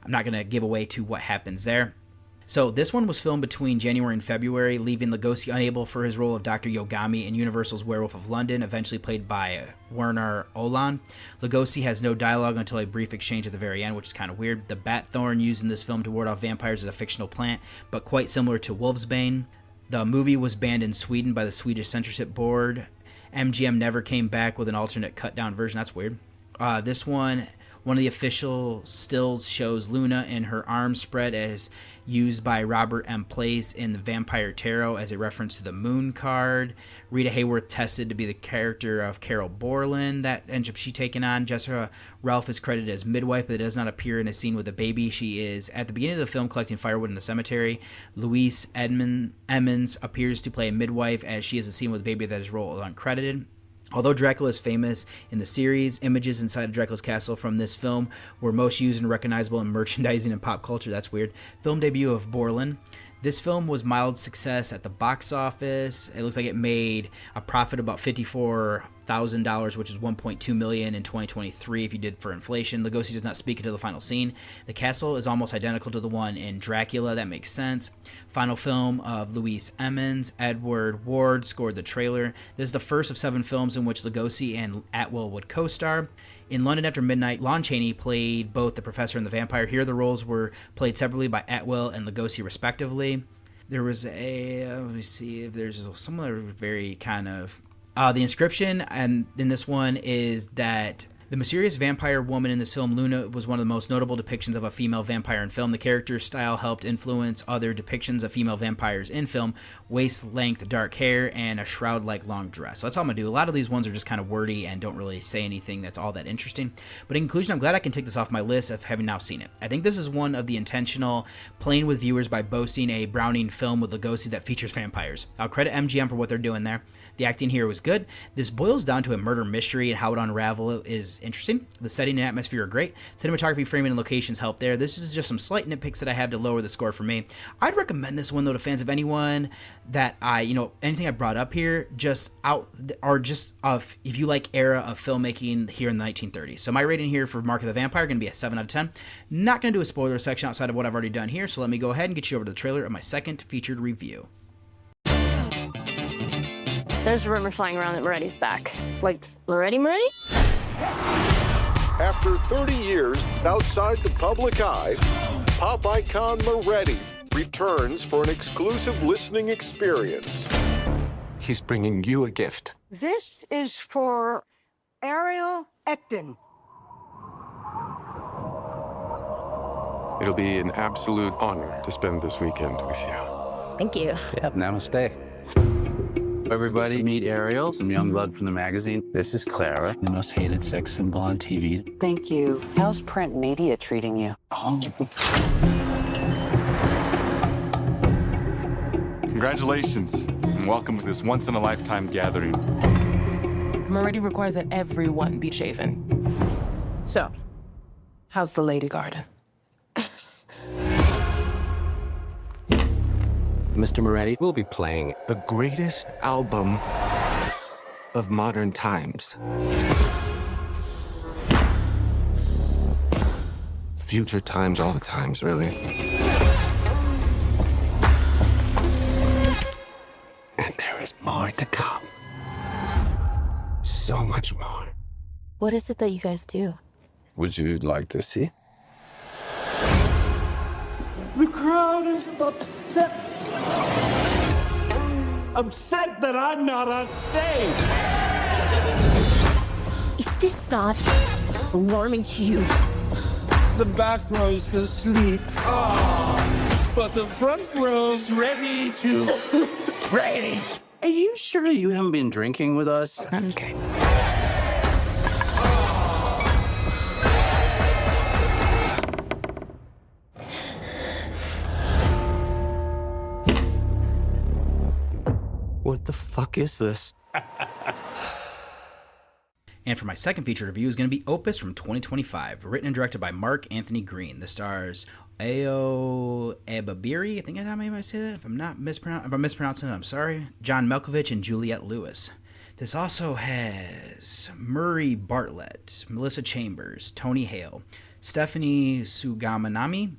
I'm not going to give away to what happens there. So this one was filmed between January and February, leaving Lugosi unable for his role of Dr. Yogami in Universal's Werewolf of London, eventually played by Werner Olan. Lugosi has no dialogue until a brief exchange at the very end, which is kind of weird. The bat thorn used in this film to ward off vampires is a fictional plant, but quite similar to Wolfsbane. The movie was banned in Sweden by the Swedish Censorship Board. MGM never came back with an alternate cut-down version. That's weird. This one of the official stills shows Luna in her arms spread as used by Robert M. Place in the Vampire Tarot as a reference to the Moon card. Rita Hayworth tested to be the character of Carol Borland that ends up she taking on. Jessica Ralph is credited as midwife, but does not appear in a scene with a baby. She is at the beginning of the film collecting firewood in the cemetery. Louise Emmons appears to play a midwife as she is a scene with a baby that is role uncredited. Although Dracula is famous in the series, images inside of Dracula's castle from this film were most used and recognizable in merchandising and pop culture. That's weird. Film debut of Borland. This film was mild success at the box office. It looks like it made a profit of about $54,000, which is $1.2 million in 2023 if you did for inflation. Lugosi does not speak until the final scene. The castle is almost identical to the one in Dracula. That makes sense. Final film of Louise Emmons. Edward Ward scored the trailer. This is the first of 7 films in which Lugosi and Atwill would co-star. In London After Midnight, Lon Chaney played both the Professor and the Vampire. Here the roles were played separately by Atwill and Lugosi respectively. There was let me see if there's some other very kind of... the inscription and in this one is that the mysterious vampire woman in this film, Luna, was one of the most notable depictions of a female vampire in film. The character style helped influence other depictions of female vampires in film. Waist-length dark hair and a shroud-like long dress. So that's all I'm going to do. A lot of these ones are just kind of wordy and don't really say anything that's all that interesting. But in conclusion, I'm glad I can take this off my list of having now seen it. I think this is one of the intentional playing with viewers by boasting a Browning film with Lugosi that features vampires. I'll credit MGM for what they're doing there. The acting here was good. This boils down to a murder mystery, and how it unravels is interesting. The setting and atmosphere are great. Cinematography, framing, and locations help there. This is just some slight nitpicks that I have to lower the score for me. I'd recommend this one, though, to fans of anyone that anything I brought up here, if you like era of filmmaking here in the 1930s. So my rating here for Mark of the Vampire going to be a 7 out of 10. Not going to do a spoiler section outside of what I've already done here, so let me go ahead and get you over to the trailer of my second featured review. There's a rumor flying around that Moretti's back. Like, Moretti? After 30 years outside the public eye, pop icon Moretti returns for an exclusive listening experience. He's bringing you a gift. This is for Ariel Ecton. It'll be an absolute honor to spend this weekend with you. Thank you. Yeah, namaste. Everybody meet Ariel, some young blood from the magazine. This is Clara, the most hated sex symbol on TV. Thank you. How's print media treating you? Oh. Congratulations, and welcome to this once-in-a-lifetime gathering. Moretti requires that everyone be shaven. So, how's the lady garden? Mr. Moretti will be playing the greatest album of modern times. Future times, all the times, really. And there is more to come. So much more. What is it that you guys do? Would you like to see? The crowd is upset. Upset that I'm not on stage. Is this not alarming to you? The back row's asleep. But the front row's ready to rage. Are you sure you haven't been drinking with us? Okay. fuck is this? And for my second feature review is going to be Opus from 2025, written and directed by Mark Anthony Green. The stars Ayo Ebabiri, I think that's how I say that. If I'm mispronouncing it, I'm sorry. John Malkovich and Juliette Lewis. This also has Murray Bartlett, Melissa Chambers, Tony Hale, Stephanie Sugamanami,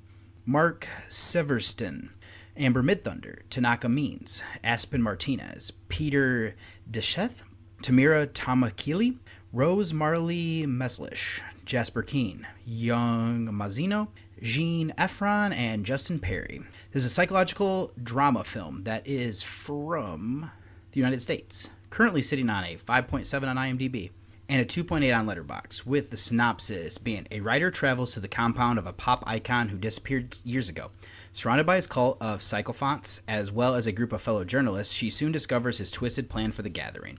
Mark Severston, Amber Midthunder, Tanaka Means, Aspen Martinez, Peter Descheth, Tamira Tamakili, Rose Marley Meslish, Jasper Keene, Young Mazzino, Jean Efron, and Justin Perry. This is a psychological drama film that is from the United States, currently sitting on a 5.7 on IMDb and a 2.8 on Letterboxd, with the synopsis being a writer travels to the compound of a pop icon who disappeared years ago. Surrounded by his cult of sycophants, as well as a group of fellow journalists, she soon discovers his twisted plan for the gathering.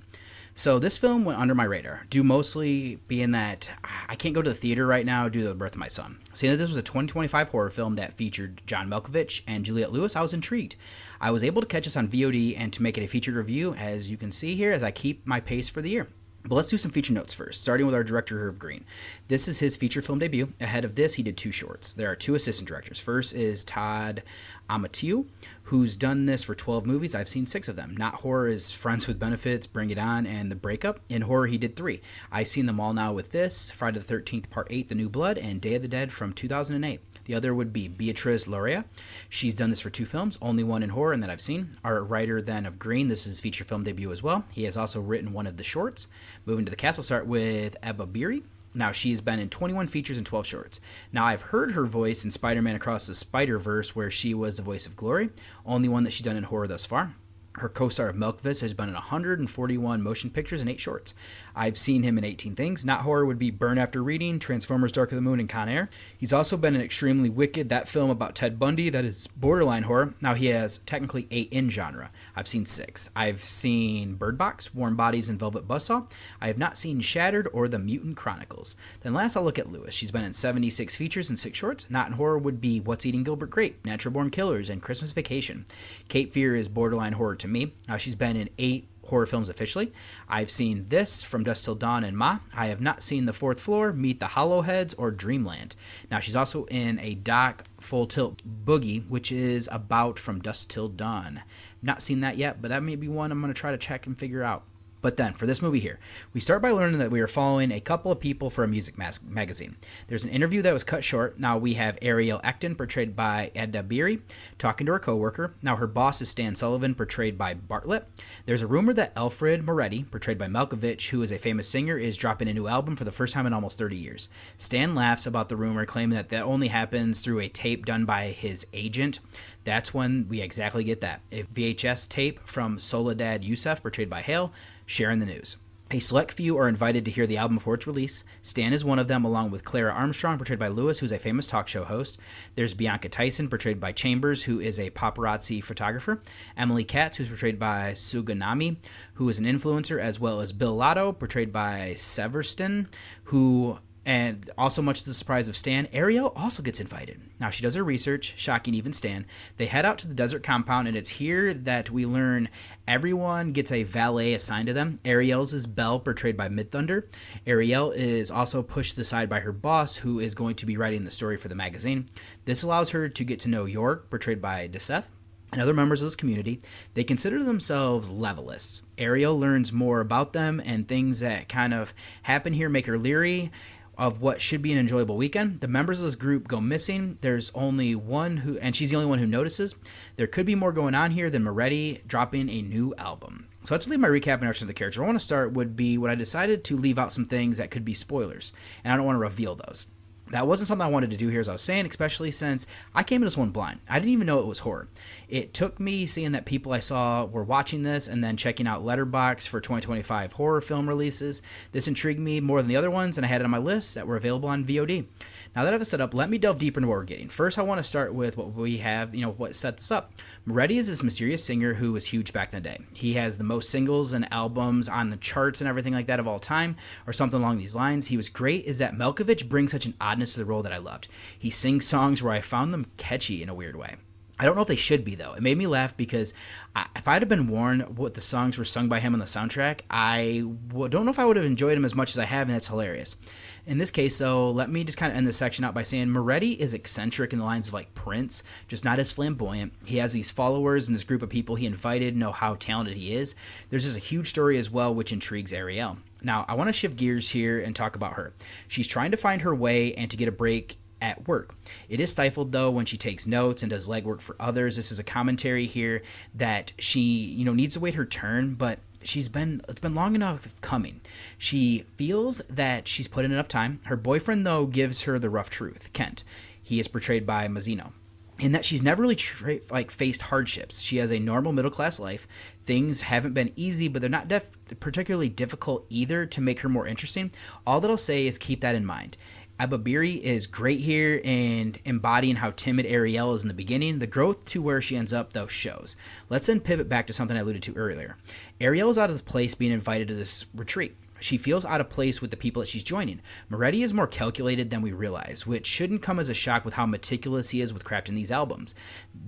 So this film went under my radar, due mostly being that I can't go to the theater right now due to the birth of my son. Seeing that this was a 2025 horror film that featured John Malkovich and Juliette Lewis, I was intrigued. I was able to catch this on VOD and to make it a featured review, as you can see here, as I keep my pace for the year. But let's do some feature notes first, starting with our director, Herb Green. This is his feature film debut. Ahead of this, he did 2 shorts. There are 2 assistant directors. First is Todd Amatiu, who's done this for 12 movies. I've seen 6 of them. Not Horror is Friends with Benefits, Bring It On, and The Breakup. In horror, he did 3. I've seen them all now with this, Friday the 13th, Part 8, The New Blood, and Day of the Dead from 2008. The other would be Beatrice Lorea. She's done this for 2 films, only one in horror and that I've seen. Our writer then of Green, this is his feature film debut as well. He has also written one of the shorts. Moving to the cast, we'll start with Ebba Beery. Now, she's been in 21 features and 12 shorts. Now, I've heard her voice in Spider-Man Across the Spider-Verse, where she was the voice of Glory, only one that she's done in horror thus far. Her co-star of Malkovich has been in 141 motion pictures and 8 shorts. I've seen him in 18 things. Not horror would be Burn After Reading, Transformers Dark of the Moon, and Con Air. He's also been in Extremely Wicked, that film about Ted Bundy that is borderline horror. Now he has technically 8 in genre. I've seen 6. I've seen Bird Box, Warm Bodies, and Velvet Buzzsaw. I have not seen Shattered or The Mutant Chronicles. Then last I'll look at Lewis. She's been in 76 features and 6 shorts. Not in horror would be What's Eating Gilbert Grape, Natural Born Killers, and Christmas Vacation. Cape Fear is borderline horror to me. Now she's been in 8 horror films officially. I've seen this, From Dusk Till Dawn, and Ma. I have not seen The Fourth Floor, Meet the Hollowheads, or Dreamland. Now she's also in a doc, Full Tilt Boogie, which is about From Dusk Till Dawn. Not seen that yet, but that may be one I'm going to try to check and figure out. But then, for this movie here, we start by learning that we are following a couple of people for a music magazine. There's an interview that was cut short. Now we have Ariel Ecton, portrayed by Edda Beery, talking to her coworker. Now her boss is Stan Sullivan, portrayed by Bartlett. There's a rumor that Alfred Moretti, portrayed by Malkovich, who is a famous singer, is dropping a new album for the first time in almost 30 years. Stan laughs about the rumor, claiming that only happens through a tape done by his agent. That's when we exactly get that. A VHS tape from Soledad Youssef, portrayed by Hale, sharing the news. A select few are invited to hear the album before its release. Stan is one of them, along with Clara Armstrong, portrayed by Lewis, who's a famous talk show host. There's Bianca Tyson, portrayed by Chambers, who is a paparazzi photographer. Emily Katz, who's portrayed by Suganami, who is an influencer, as well as Bill Lotto, portrayed by Severston, who... And also, much to the surprise of Stan, Ariel also gets invited. Now, she does her research, shocking even Stan. They head out to the desert compound, and it's here that we learn everyone gets a valet assigned to them. Ariel's is Belle, portrayed by Midthunder. Ariel is also pushed aside by her boss, who is going to be writing the story for the magazine. This allows her to get to know Youre, portrayed by Deseth, and other members of this community. They consider themselves levelists. Ariel learns more about them, and things that kind of happen here make her leery of what should be an enjoyable weekend. The members of this group go missing. There's only one who, and she's the only one who notices. There could be more going on here than Moretti dropping a new album. So let's leave my recap and introduction of the character. I want to start would be what I decided to leave out some things that could be spoilers, and I don't want to reveal those. That wasn't something I wanted to do here, as I was saying, especially since I came into this one blind. I didn't even know it was horror. It took me seeing that people I saw were watching this and then checking out Letterboxd for 2025 horror film releases. This intrigued me more than the other ones, and I had it on my list that were available on VOD. Now that I have it set up, let me delve deeper into what we're getting. First, I want to start with what we have, what set this up. Moretti is this mysterious singer who was huge back in the day. He has the most singles and albums on the charts and everything like that of all time, or something along these lines. He was great, is that Malkovich brings such an oddness to the role that I loved. He sings songs where I found them catchy in a weird way. I don't know if they should be, though. It made me laugh because if I'd have been warned what the songs were sung by him on the soundtrack, I don't know if I would have enjoyed them as much as I have, and that's hilarious. In this case, though, let me just kind of end this section out by saying Moretti is eccentric in the lines of like Prince, just not as flamboyant. He has these followers and this group of people he invited know how talented he is. There's just a huge story as well, which intrigues Ariel. Now, I want to shift gears here and talk about her. She's trying to find her way and to get a break at work. It is stifled, though, when she takes notes and does legwork for others. This is a commentary here that she, needs to wait her turn, but it's been long enough coming. She feels that she's put in enough time. Her boyfriend, though, gives her the rough truth, Kent. He is portrayed by Mazzino. In that she's never really faced hardships. She has a normal middle-class life. Things haven't been easy, but they're not particularly difficult either to make her more interesting. All that I'll say is keep that in mind. Ababiri is great here and embodying how timid Ariel is in the beginning. The growth to where she ends up, though, shows. Let's then pivot back to something I alluded to earlier. Ariel is out of place being invited to this retreat. She feels out of place with the people that she's joining. Moretti is more calculated than we realize, which shouldn't come as a shock with how meticulous he is with crafting these albums.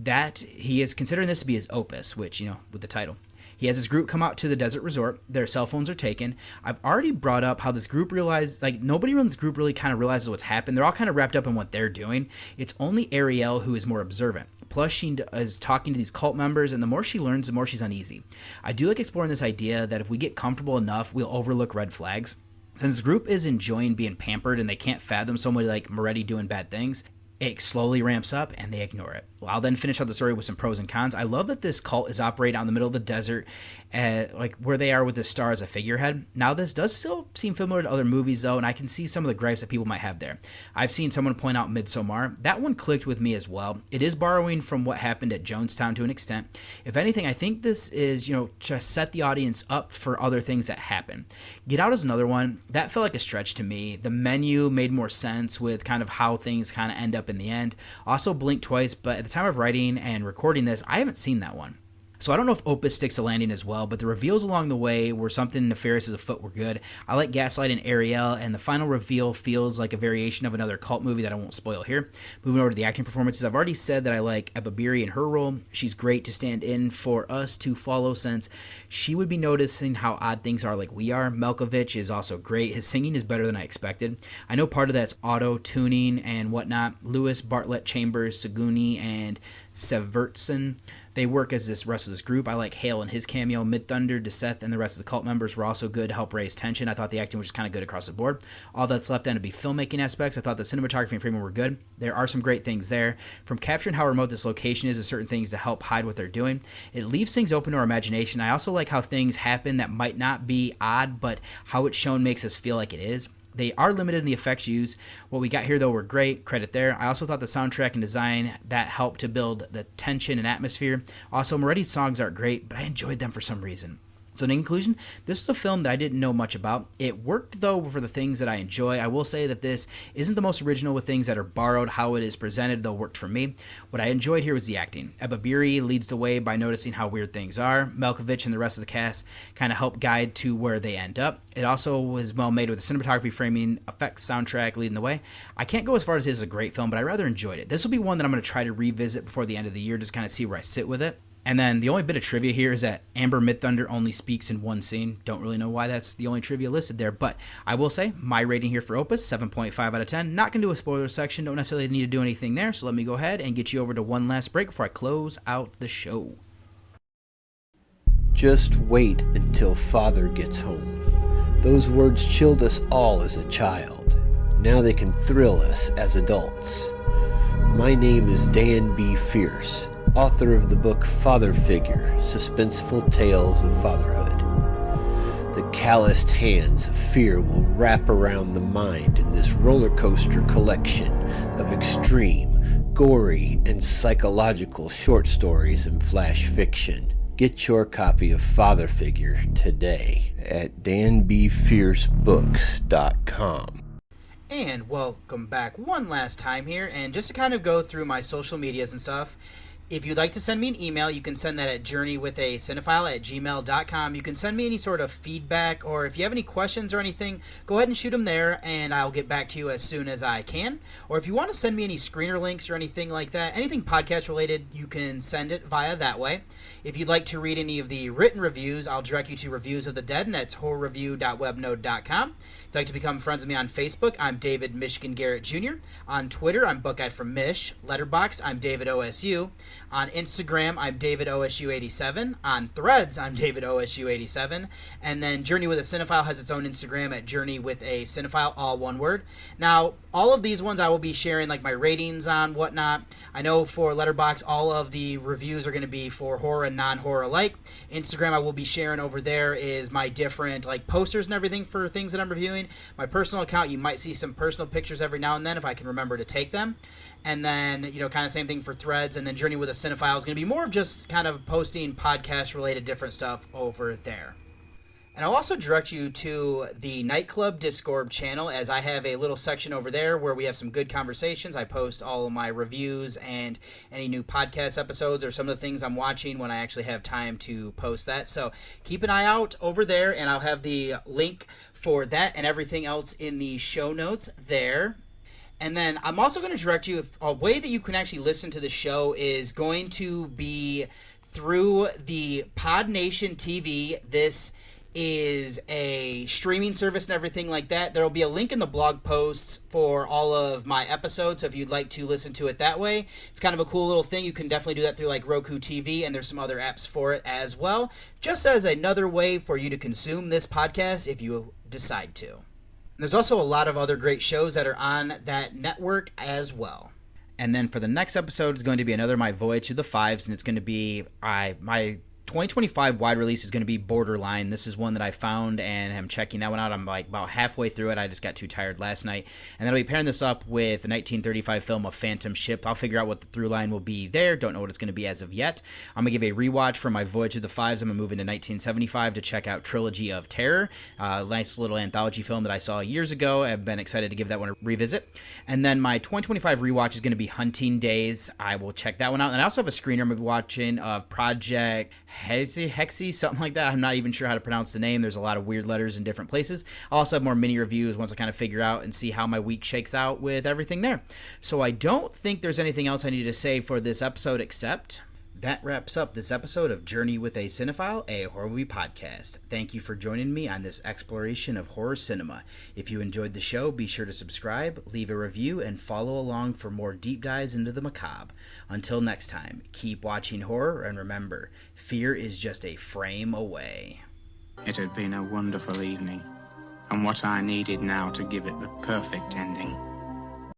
That he is considering this to be his opus, which, with the title. He has his group come out to the desert resort. Their cell phones are taken. I've already brought up how this group realized, nobody in this group really kind of realizes what's happened. They're all kind of wrapped up in what they're doing. It's only Ariel who is more observant. Plus, she is talking to these cult members, and the more she learns, the more she's uneasy. I do like exploring this idea that if we get comfortable enough, we'll overlook red flags. Since the group is enjoying being pampered and they can't fathom somebody like Moretti doing bad things, it slowly ramps up and they ignore it. Well, I'll then finish out the story with some pros and cons. I love that this cult is operating out in the middle of the desert, where they are with the star as a figurehead. Now, this does still seem familiar to other movies, though, and I can see some of the gripes that people might have there. I've seen someone point out Midsommar. That one clicked with me as well. It is borrowing from what happened at Jonestown to an extent. If anything, I think this is, to set the audience up for other things that happen. Get Out is another one. That felt like a stretch to me. The menu made more sense with kind of how things kind of end up in the end. Also, Blink Twice, but at the time of writing and recording this, I haven't seen that one. So I don't know if Opus sticks a landing as well, but the reveals along the way where something nefarious is afoot were good. I like Gaslight and Ariel, and the final reveal feels like a variation of another cult movie that I won't spoil here. Moving over to the acting performances, I've already said that I like Ababiri in her role. She's great to stand in for us to follow since she would be noticing how odd things are like we are. Malkovich is also great. His singing is better than I expected. I know part of that's auto-tuning and whatnot. Lewis, Bartlett, Chambers, Saguni, and Severtson, they work as this rest of this group. I like Hale and his cameo. Mid-Thunder, DeSeth, and the rest of the cult members were also good to help raise tension. I thought the acting was just kind of good across the board. All that's left then to be filmmaking aspects. I thought the cinematography and framing were good. There are some great things there. From capturing how remote this location is to certain things to help hide what they're doing. It leaves things open to our imagination. I also like how things happen that might not be odd, but how it's shown makes us feel like it is. They are limited in the effects used. What we got here, though, were great. Credit there. I also thought the soundtrack and design that helped to build the tension and atmosphere. Also, Moretti's songs aren't great, but I enjoyed them for some reason. So in conclusion, this is a film that I didn't know much about. It worked, though, for the things that I enjoy. I will say that this isn't the most original with things that are borrowed. How it is presented, though, worked for me. What I enjoyed here was the acting. Ababiri leads the way by noticing how weird things are. Malkovich and the rest of the cast kind of help guide to where they end up. It also was well made with the cinematography, framing, effects, soundtrack leading the way. I can't go as far as this is a great film, but I rather enjoyed it. This will be one that I'm going to try to revisit before the end of the year, just kind of see where I sit with it. And then the only bit of trivia here is that Amber Mid-Thunder only speaks in one scene. Don't really know why that's the only trivia listed there, but I will say my rating here for Opus, 7.5 out of 10. Not going to do a spoiler section. Don't necessarily need to do anything there, so let me go ahead and get you over to one last break before I close out the show. Just wait until Father gets home. Those words chilled us all as a child. Now they can thrill us as adults. My name is Dan B. Fierce, author of the book Father Figure, Suspenseful Tales of Fatherhood. The calloused hands of fear will wrap around the mind in this roller coaster collection of extreme, gory, and psychological short stories and flash fiction. Get your copy of Father Figure today at danbfiercebooks.com. And welcome back one last time here, and just to kind of go through my social medias and stuff, If you'd like to send me an email, you can send that at journeywithacinephile@gmail.com. You can send me any sort of feedback, or if you have any questions or anything, go ahead and shoot them there, and I'll get back to you as soon as I can. Or if you want to send me any screener links or anything like that, anything podcast related, you can send it via that way. If you'd like to read any of the written reviews, I'll direct you to Reviews of the Dead, and that's horrorreview.webnode.com. If you'd like to become friends with me on Facebook, I'm David Michigan Garrett Jr. On Twitter, I'm Buckeye from Mish. Letterboxd, I'm David OSU. On Instagram, I'm David OSU87. On Threads, I'm David OSU87. And then Journey with a Cinephile has its own Instagram at Journey with a Cinephile, all one word. Now, all of these ones I will be sharing like my ratings on, whatnot. I know for Letterboxd, all of the reviews are going to be for horror and non-horror alike. Instagram, I will be sharing over there is my different like posters and everything for things that I'm reviewing. My personal account, you might see some personal pictures every now and then if I can remember to take them. And then, kind of same thing for Threads. And then Journey with a Cinephile is going to be more of just kind of posting podcast-related different stuff over there. And I'll also direct you to the Nightclub Discord channel, as I have a little section over there where we have some good conversations. I post all of my reviews and any new podcast episodes or some of the things I'm watching when I actually have time to post that. So keep an eye out over there, and I'll have the link for that and everything else in the show notes there. And then I'm also going to direct you, a way that you can actually listen to the show is going to be through the Pod Nation TV. This is a streaming service and everything like that. There will be a link in the blog posts for all of my episodes, so if you'd like to listen to it that way, it's kind of a cool little thing. You can definitely do that through like Roku TV, and there's some other apps for it as well, just as another way for you to consume this podcast if you decide to. There's also a lot of other great shows that are on that network as well. And then for the next episode, it's going to be another My Voyage to the Fives, and it's going to be my 2025 wide release is going to be Borderline. This is one that I found and I'm checking that one out. I'm like about halfway through it. I just got too tired last night. And then I'll be pairing this up with the 1935 film of Phantom Ship. I'll figure out what the through line will be there. Don't know what it's going to be as of yet. I'm going to give a rewatch for My Voyage to the Fives. I'm going to move into 1975 to check out Trilogy of Terror. Nice little anthology film that I saw years ago. I've been excited to give that one a revisit. And then my 2025 rewatch is going to be Hunting Days. I will check that one out. And I also have a screener I'm going to be watching of Project Hexy, something like that. I'm not even sure how to pronounce the name. There's a lot of weird letters in different places. I'll also have more mini reviews once I kind of figure out and see how my week shakes out with everything there. So I don't think there's anything else I need to say for this episode, except that wraps up this episode of Journey with a Cinephile, a horror movie podcast. Thank you for joining me on this exploration of horror cinema. If you enjoyed the show, be sure to subscribe, leave a review, and follow along for more deep dives into the macabre. Until next time, keep watching horror, and remember, fear is just a frame away. It had been a wonderful evening, and what I needed now to give it the perfect ending